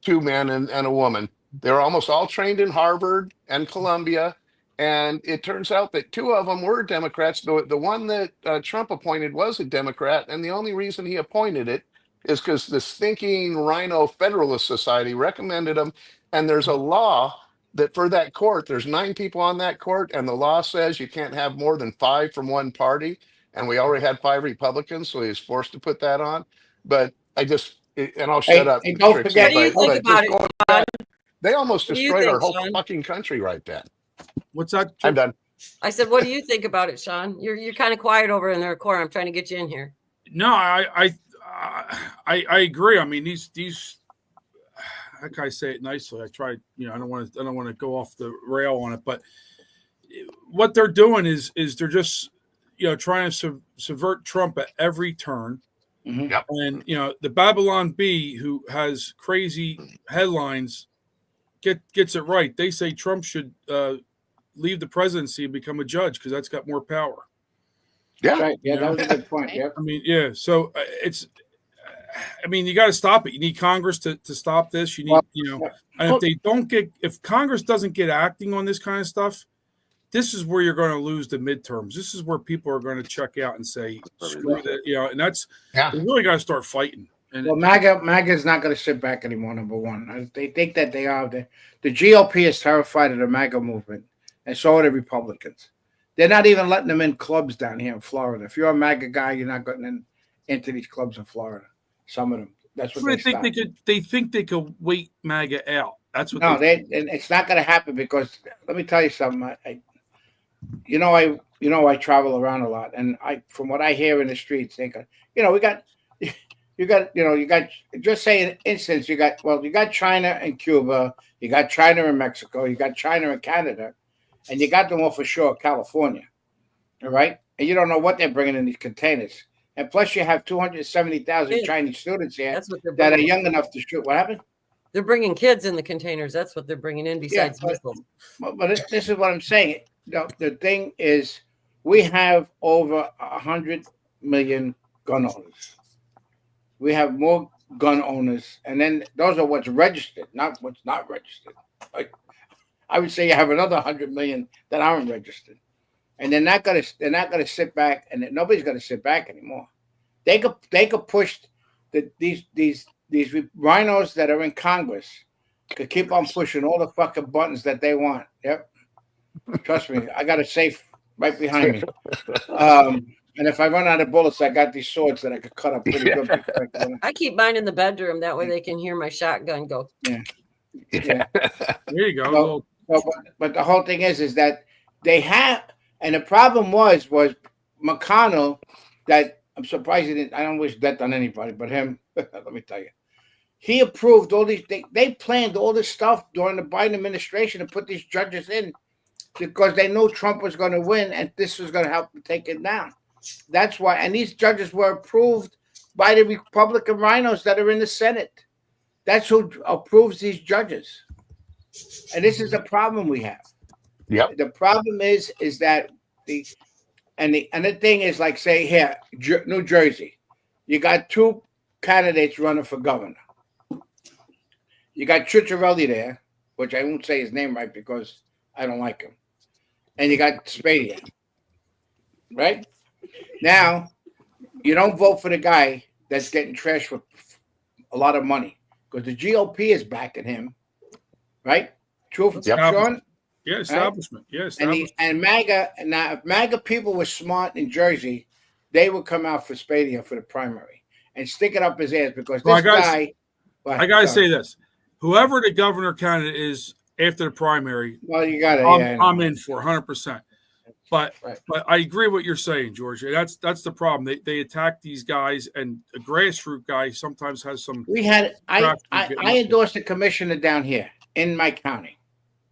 two men and a woman, they're almost all trained in Harvard and Columbia. And it turns out that two of them were Democrats. The one that Trump appointed was a Democrat. And the only reason he appointed it is because the stinking Rhino Federalist Society recommended him. And there's a law that for that court, there's 9 people on that court. And the law says you can't have more than 5 from one party. And we already had 5 Republicans, so he was forced to put that on. But and I'll shut up. Don't forget. What do you think about it, Sean? They almost What do you destroyed our think, whole Sean? fucking country right then. What's that? I'm done. I said, what do you think about it, Sean? You're kind of quiet over in the corner. I'm trying to get you in here. No, I agree. I mean, these how can I say it nicely? I try, I don't want to go off the rail on it, but what they're doing is they're just trying to subvert Trump at every turn. Mm-hmm. Yep. And the Babylon Bee, who has crazy headlines, gets it right. They say Trump should leave the presidency and become a judge because that's got more power. Yeah, right. Yeah, that was a good point. Yep. I mean, yeah. So you got to stop it. You need Congress to stop this. You need, and if Congress doesn't get acting on this kind of stuff, this is where you're going to lose the midterms. This is where people are going to check out and say, screw that, and that's, we really got to start fighting. And MAGA is not going to sit back anymore, number one. They think that they are. The GOP is terrified of the MAGA movement, and so are the Republicans. They're not even letting them in clubs down here in Florida. If you're a MAGA guy, you're not getting into these clubs in Florida. Some of them. That's what they think they think they could wait MAGA out. That's what and it's not going to happen because let me tell you something. I travel around a lot, and from what I hear in the streets, you got just say an instance, you got China and Cuba, you got China and Mexico, you got China and Canada, and you got them off ashore California. All right. And you don't know what they're bringing in these containers. And plus you have 270,000 Chinese students here that are young enough to shoot. What happened? They're bringing kids in the containers. That's what they're bringing in besides missiles. But this is what I'm saying. The thing is, we have over 100 million gun owners. We have more gun owners, and then those are what's registered, not what's not registered. Like I would say, you have another 100 million that aren't registered, and they're not gonna sit back, and nobody's gonna sit back anymore. They could push these rhinos that are in Congress could keep on pushing all the fucking buttons that they want. Yep. Trust me, I got a safe right behind me. And if I run out of bullets, I got these swords that I could cut up pretty good. I keep mine in the bedroom. That way they can hear my shotgun go. Yeah. There you go. But the whole thing is that they have, and the problem was McConnell, that I'm surprised he didn't. I don't wish death on anybody, but him. Let me tell you, he approved all these. They planned all this stuff during the Biden administration to put these judges in because they knew Trump was going to win, and this was going to help take it down. That's why, and these judges were approved by the Republican rhinos that are in the Senate. That's who approves these judges. And this is the problem we have. Yep. The problem is that the thing is, like, say here, New Jersey, you got 2 candidates running for governor. You got Ciccarelli there, which I won't say his name right because I don't like him. And you got Spadia. Right? Now, you don't vote for the guy that's getting trashed for a lot of money because the GOP is backing him. Right? True, Sean? Yeah, establishment. Right? Yeah, establishment. And MAGA, now if MAGA people were smart in Jersey, they would come out for Spadia for the primary and stick it up his ass because this guy. I got to say this. Whoever the governor candidate is after the primary, well, you got it. I'm in for 100%. But Right. but I agree with what you're saying, George. That's the problem. They attack these guys, and a grassroots guy sometimes has some. We had crap he's I getting up with. endorsed a commissioner down here in my county,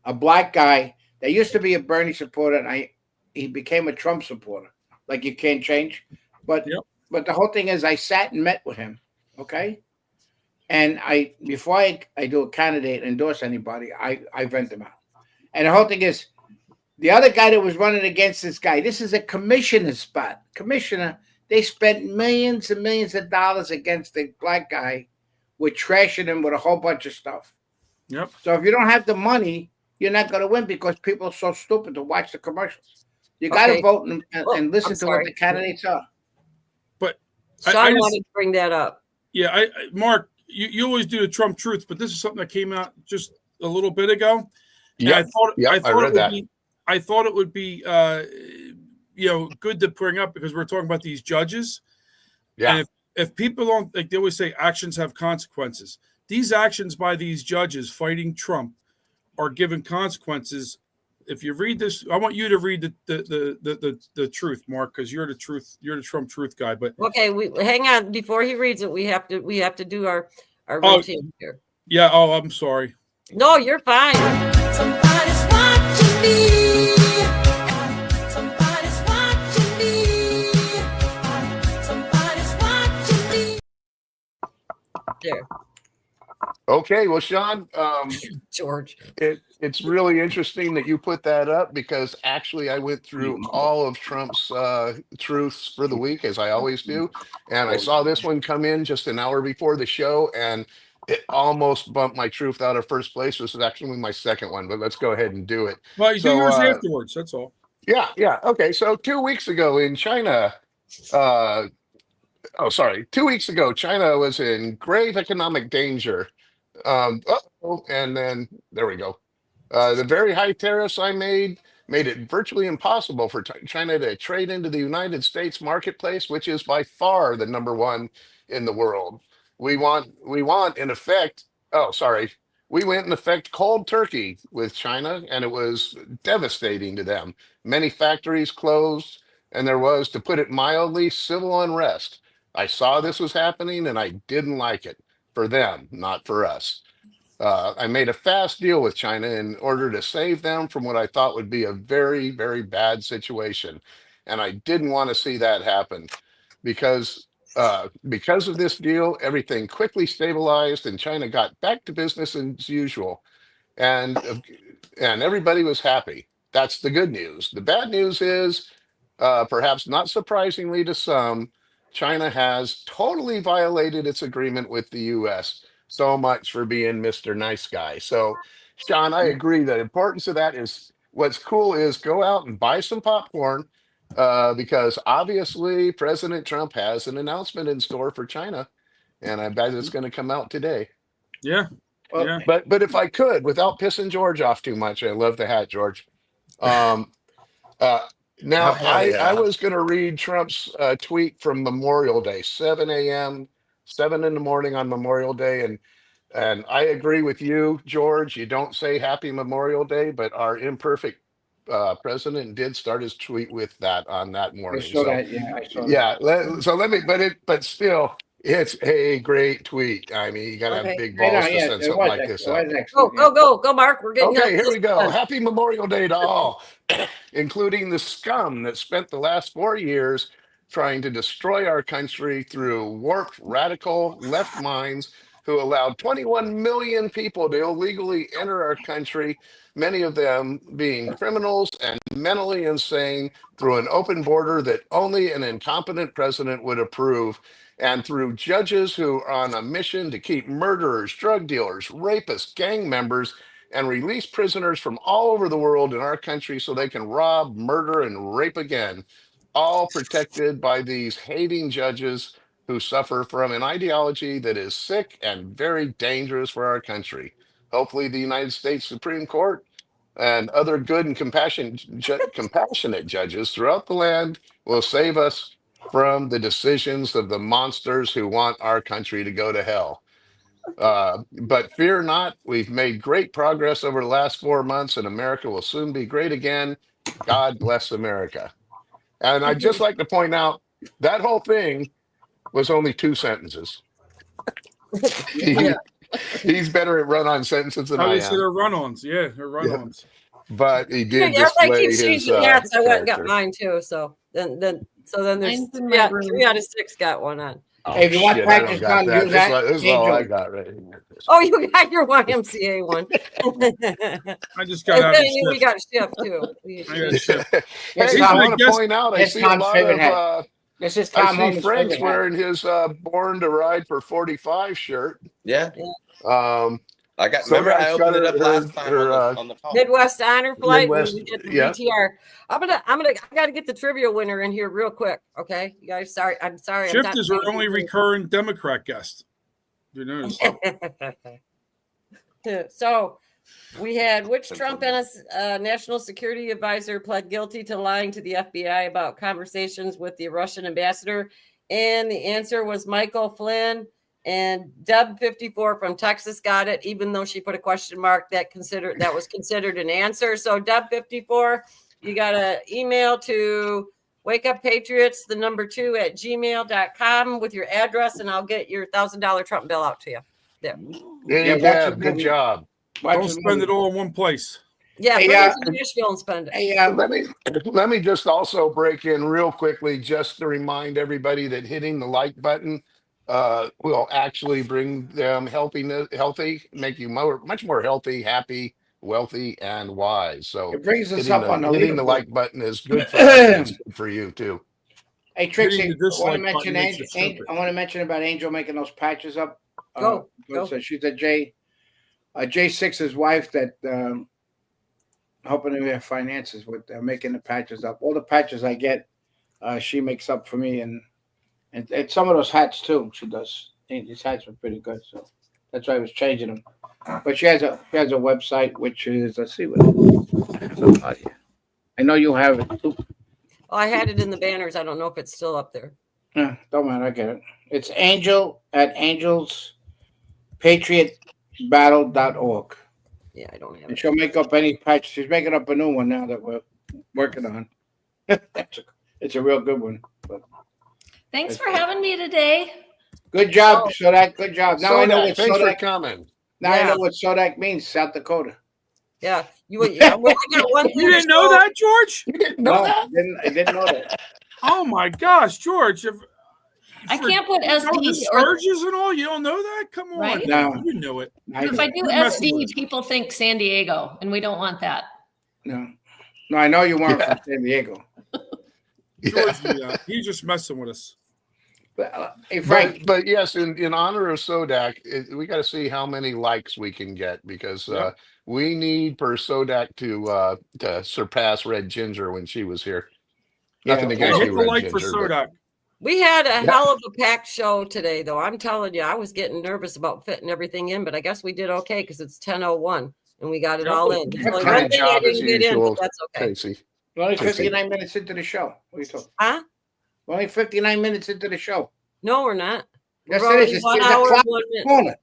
a black guy that used to be a Bernie supporter, and he became a Trump supporter. Like you can't change, but but the whole thing is, I sat and met with him, okay, and before I do a candidate endorse anybody, I vent them out, and the whole thing is, the other guy that was running against this guy, this is a commissioner's spot. Commissioner, they spent millions and millions of dollars against the black guy with trashing him with a whole bunch of stuff. Yep. So if you don't have the money, you're not going to win because people are so stupid to watch the commercials. You got to vote and listen to what the candidates are. But Sean I just wanted to bring that up. Yeah, Mark, you always do the Trump truth, but this is something that came out just a little bit ago. And Yep. I read that. I thought it would be good to bring up because we're talking about these judges. Yeah. And if people don't, like they always say, actions have consequences. These actions by these judges fighting Trump are given consequences. If you read this, I want you to read the truth, Mark, because you're the truth. You're the Trump truth guy. But Okay, we hang on. Before he reads it, we have to do our routine here. Yeah. Oh, I'm sorry. No, you're fine. Somebody's watching me. Somebody's watching me. Somebody's watching me. There. Okay, well, Sean, George, it's really interesting that you put that up because actually I went through all of Trump's truths for the week, as I always do, and I saw this one come in just an hour before the show, and it almost bumped my truth out of first place. This is actually my second one, but let's go ahead and do it. Well, you do yours afterwards. That's all. Yeah. Okay, so 2 weeks ago in China, 2 weeks ago, China was in grave economic danger. And then there we go. The very high tariffs I made it virtually impossible for China to trade into the United States marketplace, which is by far the number one in the world. We want in effect. We went in effect cold turkey with China, and it was devastating to them. Many factories closed, and there was, to put it mildly, civil unrest. I saw this was happening, and I didn't like it. For them, not for us. I made a fast deal with China in order to save them from what I thought would be a very, very bad situation. And I didn't want to see that happen because of this deal, everything quickly stabilized and China got back to business as usual. And everybody was happy. That's the good news. The bad news is, perhaps not surprisingly to some, China has totally violated its agreement with the U.S. So much for being Mr. Nice Guy. So, Sean, I agree. The importance of that is what's cool is go out and buy some popcorn because obviously President Trump has an announcement in store for China, and I bet it's going to come out today. Yeah. Yeah. But if I could, without pissing George off too much, I love the hat, George. Now, I was going to read Trump's tweet from Memorial Day, 7 a.m., 7 in the morning on Memorial Day. And I agree with you, George. You don't say Happy Memorial Day, but our imperfect president did start his tweet with that on that morning. I saw that. But still, it's a great tweet. I mean, you got to have big balls to send something like this up. Go, Mark. We're getting Okay, here we go. Happy Memorial Day to all, including the scum that spent the last 4 years trying to destroy our country through warped, radical left minds who allowed 21 million people to illegally enter our country, many of them being criminals and mentally insane, through an open border that only an incompetent president would approve, and through judges who are on a mission to keep murderers, drug dealers, rapists, gang members, and release prisoners from all over the world in our country so they can rob, murder, and rape again, all protected by these hating judges who suffer from an ideology that is sick and very dangerous for our country. Hopefully the United States Supreme Court and other good and compassionate judges throughout the land will save us from the decisions of the monsters who want our country to go to hell. But fear not, we've made great progress over the last 4 months, and America will soon be great again. God bless America. And I'd just like to point out that whole thing was only 2 sentences. Yeah. He's better at run-on sentences than Oh, I they say am. they're run-ons. Yeah, they're run-ons. But he did Everybody display keeps his changing hats. I went and got character. mine too. So then there's Mine's in my room. 3 out of 6 got one on. Oh, Hey, if you want shit, I practice don't got gun, that. use that. This is all I Angel. got right here. Oh, you got your YMCA one. I just got out of We got Schiff too. I got Schiff. Hey, I want to point out, I It's see a Tom's lot favorite of hat. This is I Tom see Holmes' Frank's favorite hat. wearing his Born to Ride for 45 shirt. Yeah. I got. So Remember, I that's opened got it up her- last time her, on the phone. Midwest Honor Flight. Midwest, We did the yeah. VTR. I gotta get the trivia winner in here real quick. Okay, you guys. I'm sorry. Schiff is our only recurring Democrat guest. You notice? So we had which Trump national security advisor pled guilty to lying to the FBI about conversations with the Russian ambassador, and the answer was Michael Flynn. And Deb54 from Texas got it, even though she put a question mark that was considered an answer. So Deb54, you got to email to wakeuppatriots2@gmail.com with your address, and I'll get your $1,000 Trump bill out to you. There. Hey, Deb, good job. Don't spend it all in one place. Yeah, Hey, bring it to Nashville and spend it. Hey, Let me just also break in real quickly, just to remind everybody that hitting the like button will actually bring them healthy, make you much more healthy, happy, wealthy, and wise. So It brings us hitting up on the hitting the leaderboard. like button is good for us. And it's good for you too. Hey, Trixie, Hitting the I want dislike to mention button makes you Angel. stupid. I want to mention about Angel making those patches up. Go. So she's a J6's wife that helping me with finances with making the patches up. All the patches I get, she makes up for me, and some of those hats too. She does. These hats are pretty good, so that's why I was changing them. But she has a website which is, let's see what I know you have it too. Oh, I had it in the banners. I don't know if it's still up there. Yeah, don't matter. I get it. It's Angel at angelspatriotbattle.org. Yeah, I don't have And it. she'll make up any patch. She's making up a new one now that we're working on. It's a real good one. But Thanks for having me today. good job, Sodak. Good job. Now I know what Thanks for Sodak. coming. Now I know what Sodak means. South Dakota. Yeah, well, I got one thing You didn't know that, George? You didn't know that? I didn't know that. Oh my gosh, George! I can't put You know the SD or Sturges and all. You don't know that? Come on, Right? No. you knew it. if I do You're messing with SD, people think San Diego, and we don't want that. No, I know you weren't from San Diego. George, he's just messing with us. Hey, Frank. But yes, in honor of Sodak, we got to see how many likes we can get, because we need for Sodak to surpass Red Ginger when she was here. Nothing against hit you, the Red like Ginger. for Sodak. We had a hell of a packed show today, though. I'm telling you, I was getting nervous about fitting everything in, but I guess we did okay because it's 10:01 and we got it all in. There's only one thing I didn't get in, but that's okay. Casey. We're only 59 minutes into the show. What are you talking? Huh? We're only 59 minutes into the show. No, we're not. Yes, We're it is. already 1 It's a hour, clock 1 in the minute. corner.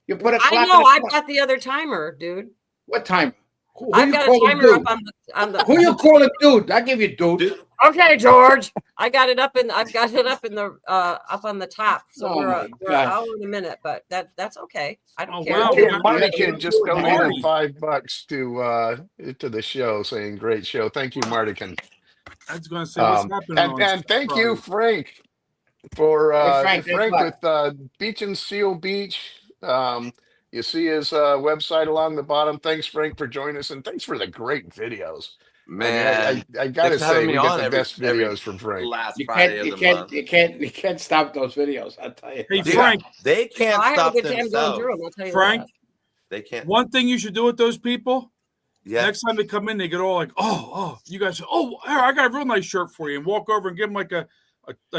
You put a clock. I in know. the I've corner. got the other timer, dude. What time? Who I've you got a calling timer dude? up on the. Who you calling dude? I give you dude. Okay, George. I've got it up in the up on the top. So Oh we're my an God. hour and a minute, but that's okay. I don't care. wow. Marty Kid just donated Marty. $5 to the show, saying great show. Thank you, Martican. I was going to say what's happening. And thank you, Frank, for Frank, Frank thanks with Beach and Seal Beach. You see his website along the bottom. Thanks, Frank, for joining us, and thanks for the great videos. Man, I gotta thanks for having say, me we got on the every- best videos from Frank. Last You Friday can't, of you the month. can't, you can't stop those videos. I'll tell you. Hey, Dude, Frank. they can't I had a stop good time going themselves. through them. I'll tell you Frank, that. They can't. one thing you should do with those people. Yeah. Next time they come in, they get all like, you guys, here, I got a real nice shirt for you, and walk over and give them like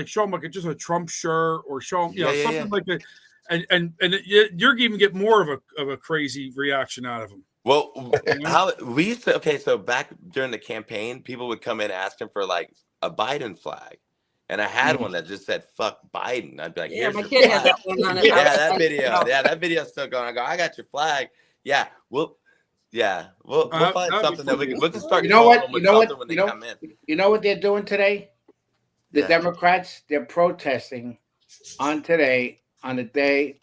show them like just a Trump shirt, or show them, something like that, and you're even get more of a crazy reaction out of them. Well, how we used to, so back during the campaign, people would come in asking for like a Biden flag. And I had one that just said "fuck Biden." I'd be like, Yeah, "Here's my your kid had flag." that one on it. Yeah, that video. Yeah, that video's still going. I go, "I got your flag." Yeah, well, Yeah, we'll find that'd be something that we cool. can start You know calling what? them with You know what? something when they You know. come in. You know what they're doing today? The Yeah. Democrats, they're protesting on today, on the day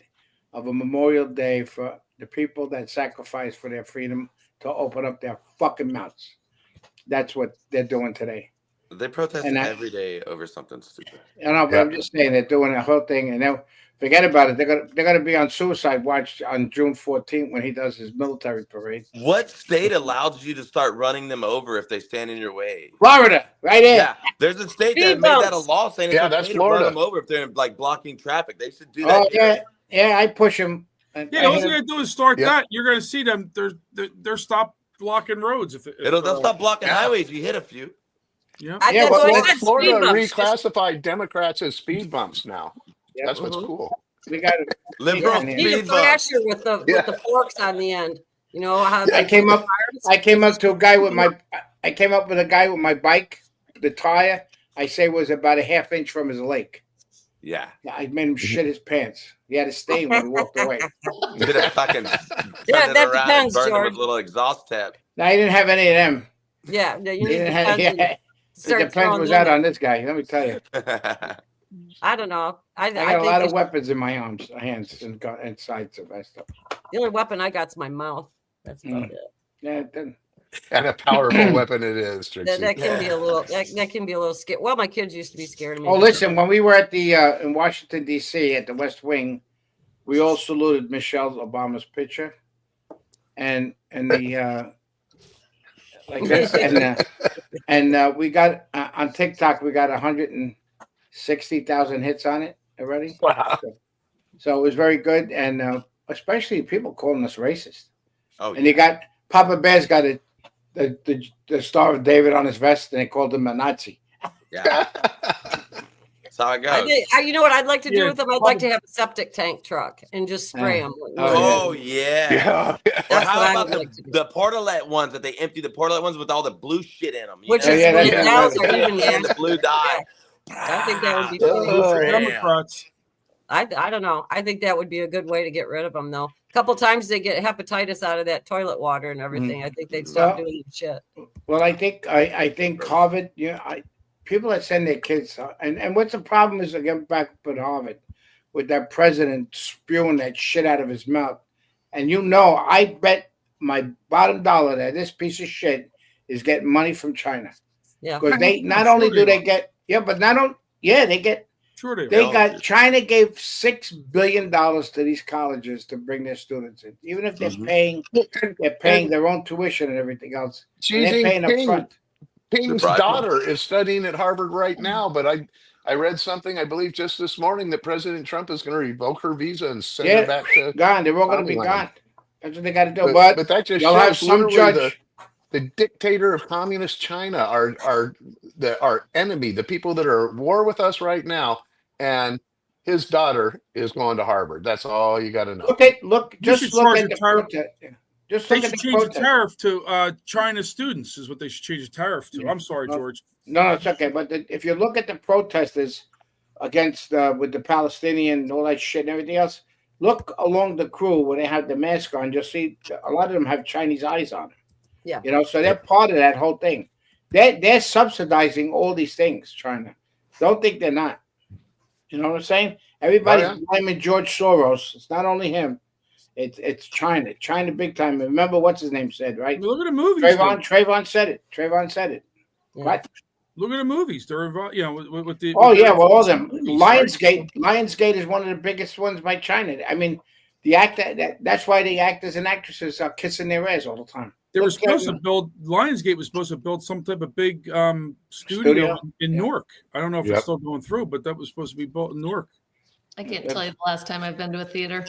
of a Memorial Day, for the people that sacrificed for their freedom to open up their fucking mouths. That's what they're doing today. They protest And every day over something stupid. I know, but I'm just saying they're doing a whole thing, and they'll forget about it. They're gonna be on suicide watch on June 14th when he does his military parade. What state allows you to start running them over if they stand in your way? Florida, right there. Yeah, there's a state that Speed made that a bumps. law saying it's Yeah, okay that's to run Florida. them over if they're like blocking traffic. They should do that. Oh here. yeah, I push him. Yeah, all you gotta do is start Yep. that. You're gonna see them. They're stop blocking roads. If They'll stop blocking highways. You hit a few. Yeah, I Yeah, guess but what I what- said, Florida speed bumps. reclassified Democrats as speed bumps now. Yeah. That's what's Mhm. cool. We got Liberal Need a speed bump. thrasher with the forks on the end. You know how I came up to a guy with my. I came up with a guy with my bike. The tire, I say, was about a half-inch from his leg. Yeah. I made him shit his pants. He had a stain when he walked away. Should have fucking turned Yeah, it that around depends, and burned it George. with a little exhaust tap. No, he didn't have any of them. Yeah, you He need didn't to have, yeah. The start depends throwing was them out in. on this guy. Let me tell you. I don't know. I I got a think lot they of weapons in my arms, hands, and sides of that stuff. the only weapon I got's my mouth. That's about it. Yeah, it didn't. And a powerful weapon it is, Trixie. That can be a little that can be a little scary. Well, my kids used to be scared of me. Oh, listen, when we were at the in Washington D.C. at the West Wing, we all saluted Michelle Obama's picture, and the like this, and we got on TikTok we got 160,000 hits on it already. Wow. So it was very good, and especially people calling us racist. Oh, and you got Papa Bear's got the Star of David on his vest, and they called him a Nazi. Yeah. That's how it goes. You know what I'd like to do Yeah, with them? I'd like to have a septic tank truck and just spray them. Oh, yeah. That's Or how what I about would like to do. the portalette ones that they empty the portalette ones with all the blue shit in them? Which Oh, is yeah, those that's- are even and the nasty. blue dye. I think that would be Oh, fun. yeah. Democrats. I don't know. I think that would be a good way to get rid of them, though. A couple times they get hepatitis out of that toilet water and everything. I think they'd stop Well- doing that shit. Well, I think Harvard. People that send their kids, and what's the problem is again back up at Harvard with that president spewing that shit out of his mouth, and I bet my bottom dollar that this piece of shit is getting money from China. Yeah, because they not only do they get they get. Sure China gave $6 billion to these colleges to bring their students in, even if they're paying their own tuition and everything else. And they're paying up front. Ping's daughter is studying at Harvard right now, but I read something, I believe just this morning, that President Trump is going to revoke her visa and send her back to gone. They're all going to be Thailand. gone. That's what they got to do. But that just you'll shows have some literally judge. the dictator of communist China, our enemy, the people that are at war with us right now, and his daughter is going to Harvard. That's all you got to know. Just look at the protest. Just They look at should the change the protest. tariff to China students is what they should change the tariff to. I'm sorry, George. No, it's okay. But if you look at the protesters against with the Palestinian and all that shit and everything else, look along the crew where they have the mask on. You'll see a lot of them have Chinese eyes on them. Yeah. So they're part of that whole thing. They're subsidizing all these things. China. Don't think they're not. You know what I'm saying? Everybody's blaming George Soros. It's not only him. It's China. China big time. Remember what's his name said, right? Look at the movies. Trayvon said it. Trayvon said it. Yeah. Right? Look at the movies. They're involved, with the. Oh with yeah, the well all of them. movies, right? Lionsgate is one of the biggest ones by China. I mean, that's why the actors and actresses are kissing their ass all the time. They were supposed to build. Lionsgate was supposed to build some type of big studio in Newark. I don't know if it's still going through, but that was supposed to be built in Newark. I can't tell you the last time I've been to a theater.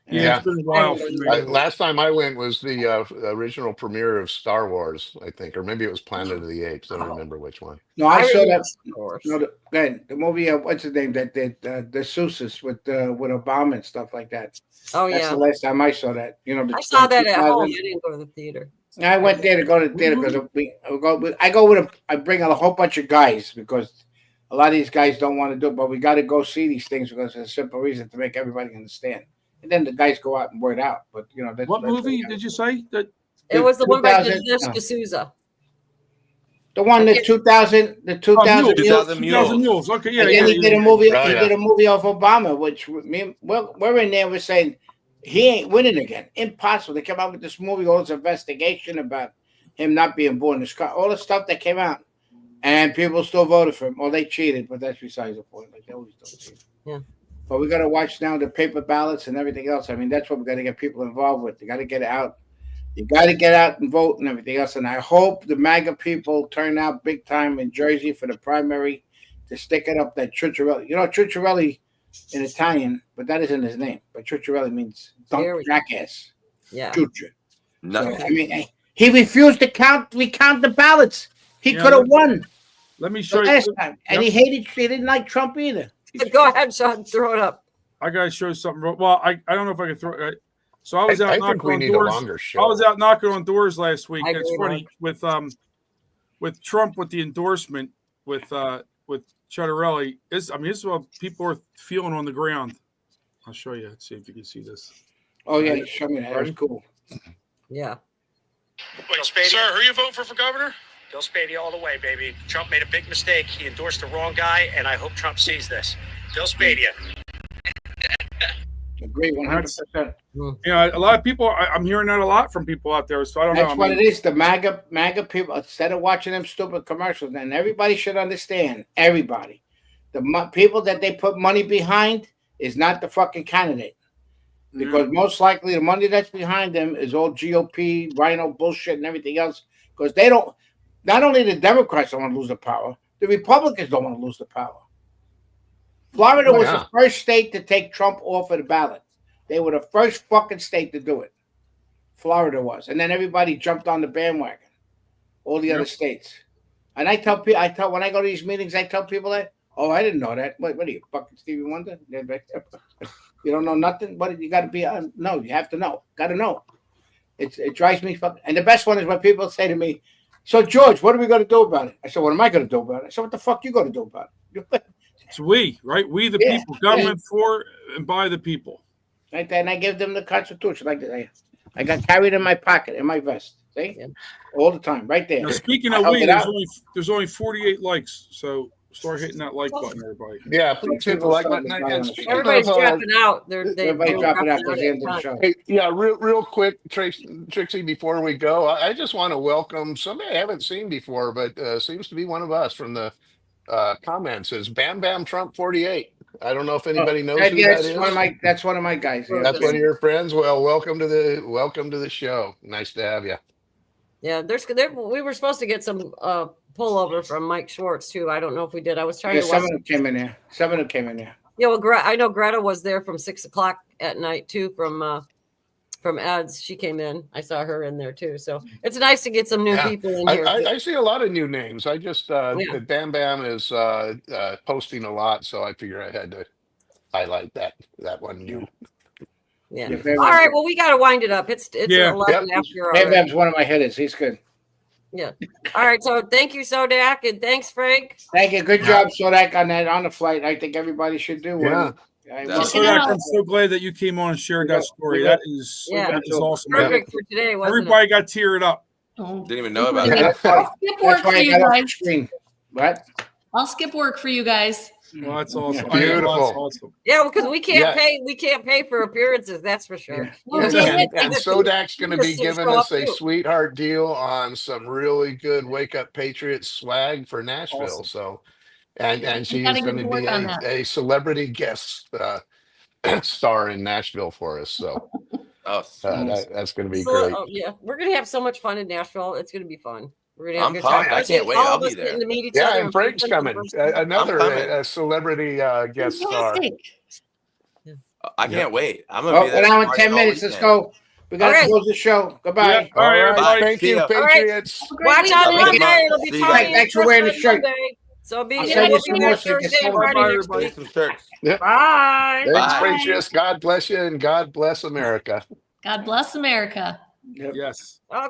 Yeah, it's been a while. For me. Last time I went was the original premiere of Star Wars, I think, or maybe it was Planet of the Apes. I don't remember which one. No, I saw that. No, the movie. What's his name? That the Seuss with Obama and stuff like that. Oh That's yeah. the last time I saw that. I saw that at home. I didn't go to the theater. I went there to go to the theater because I bring a whole bunch of guys because a lot of these guys don't want to do it, but we got to go see these things because there's a simple reason to make everybody understand. And then the guys go out and word out. But you know, that's, What movie did you say that? It was the one by 2000, Dinesh D'Souza. The one that 2000, the 2000 2000 Mules. Okay, yeah, And yeah. then he did a movie. Oh, He yeah. did a movie of Obama, which we're in there. We're saying he ain't winning again. Impossible. They came out with this movie, all this investigation about him not being born in this car, all the stuff that came out, and people still voted for him. Or they cheated, but that's besides the point. Like they always do. Yeah. But we got to watch now the paper ballots and everything else. I mean, that's what we got to get people involved with. They got to get it out. You got to get out and vote and everything else. And I hope the MAGA people turn out big time in Jersey for the primary to stick it up that Chucciarelli. You know, Chucciarelli in Italian, but that isn't his name. But Chucciarelli means jackass. Yeah. Chuccia. No. So, I mean, he refused to recount the ballots. He Yeah, could have won Let me show the you. last time. And he didn't like Trump either. Go ahead, Sean. Throw it up. I gotta show you something. Well, I don't know if I can throw it. So I was out I think knocking we on need a doors. longer show. I was out knocking on doors last week. I It's agree, funny with Trump with the endorsement with Ciattarelli. This is what people are feeling on the ground. I'll show you. Let's see if you can see this. Oh, yeah. Show me that. That was cool. Yeah. Wait, sir, who you voting for governor? Bill Spady all the way, baby. Trump made a big mistake. He endorsed the wrong guy, and I hope Trump sees this. Bill Spady. Agree 100%. You know, a lot of people. I'm hearing that a lot from people out there. So I don't know. That's what it is. The MAGA people, instead of watching them stupid commercials, and everybody should understand, everybody, people that they put money behind is not the fucking candidate. Because most likely the money that's behind them is all GOP, rhino bullshit and everything else. Because they don't, not only the Democrats don't want to lose the power, the Republicans don't want to lose the power. Florida was the first state to take Trump off of the ballot. They were the first fucking state to do it. Florida was. And then everybody jumped on the bandwagon. All the other states. And I tell people, when I go to these meetings, I tell people that, oh, I didn't know that. What are you, fucking Stevie Wonder? You don't know nothing? What you got to be? No, you have to know. Got to know. It drives me fucking. And the best one is when people say to me, "So George, what are we going to do about it?" I said, "What am I going to do about it?" I said, "What the fuck you going to do about it?" It's we, right? We the people, government for and by the people. Right there, and I give them the Constitution like that. I got carried in my pocket in my vest. See, all the time, right there. Now, speaking of we, there's only 48 likes, so start hitting that like button, everybody. Yeah, please hit the like button. Everybody's dropping out. Everybody's dropping out because the end of the show. Hey, yeah, real quick, Trixie, before we go, I just want to welcome somebody I haven't seen before, but seems to be one of us from the comments. Is Bam Bam Trump 48? I don't know if anybody knows who that is. That's one of my guys. Yeah. That's one of your friends. Well, welcome to the show. Nice to have you. Yeah, we were supposed to get some pullover from Mike Schwartz too. I don't know if we did. I was trying to. Some of them came in there. Yeah, well, I know Greta was there from 6 o'clock at night too. From Ed's, she came in. I saw her in there too. So it's nice to get some new people in here. I see a lot of new names. I just Bam Bam is posting a lot, so I figure I had to highlight that one new. Yeah. All right. Well, we got to wind it up. It's 11 after. Bam Bam's one of my hitters. He's good. Yeah. All right. So thank you, Sodak, and thanks, Frank. Thank you. Good job, Sodak, on the flight. I think everybody should do one. Sodak, I'm so glad that you came on and shared that story. That is awesome. Perfect for today. Everybody got teared up. Didn't even know about it. I'll skip work for you guys. What? I'll skip work for you guys. Well, that's awesome. Beautiful. That's awesome. Yeah, because we can't pay. We can't pay for appearances. That's for sure. And Sodak's going to be giving us a sweetheart deal on some really good Wake Up Patriots swag for Nashville. Awesome. So, and she's going to be a celebrity guest star in Nashville for us. So, that's going to be great. Yeah, we're going to have so much fun in Nashville. It's going to be fun. I'm pumped. I can't wait. I'll be there. Yeah, and Frank's coming. Another celebrity guest star. I can't wait. I'm gonna be there. An hour and 10 minutes. Let's go. We got to close the show. Goodbye. All right, everybody. Thank you, Patriots. Watch on Monday. It'll be fun. Thanks for wearing the shirt. So be here Thursday and Friday next week. Some shirts. Bye. Thanks, Patriots. God bless you, and God bless America. God bless America. Yes. Okay.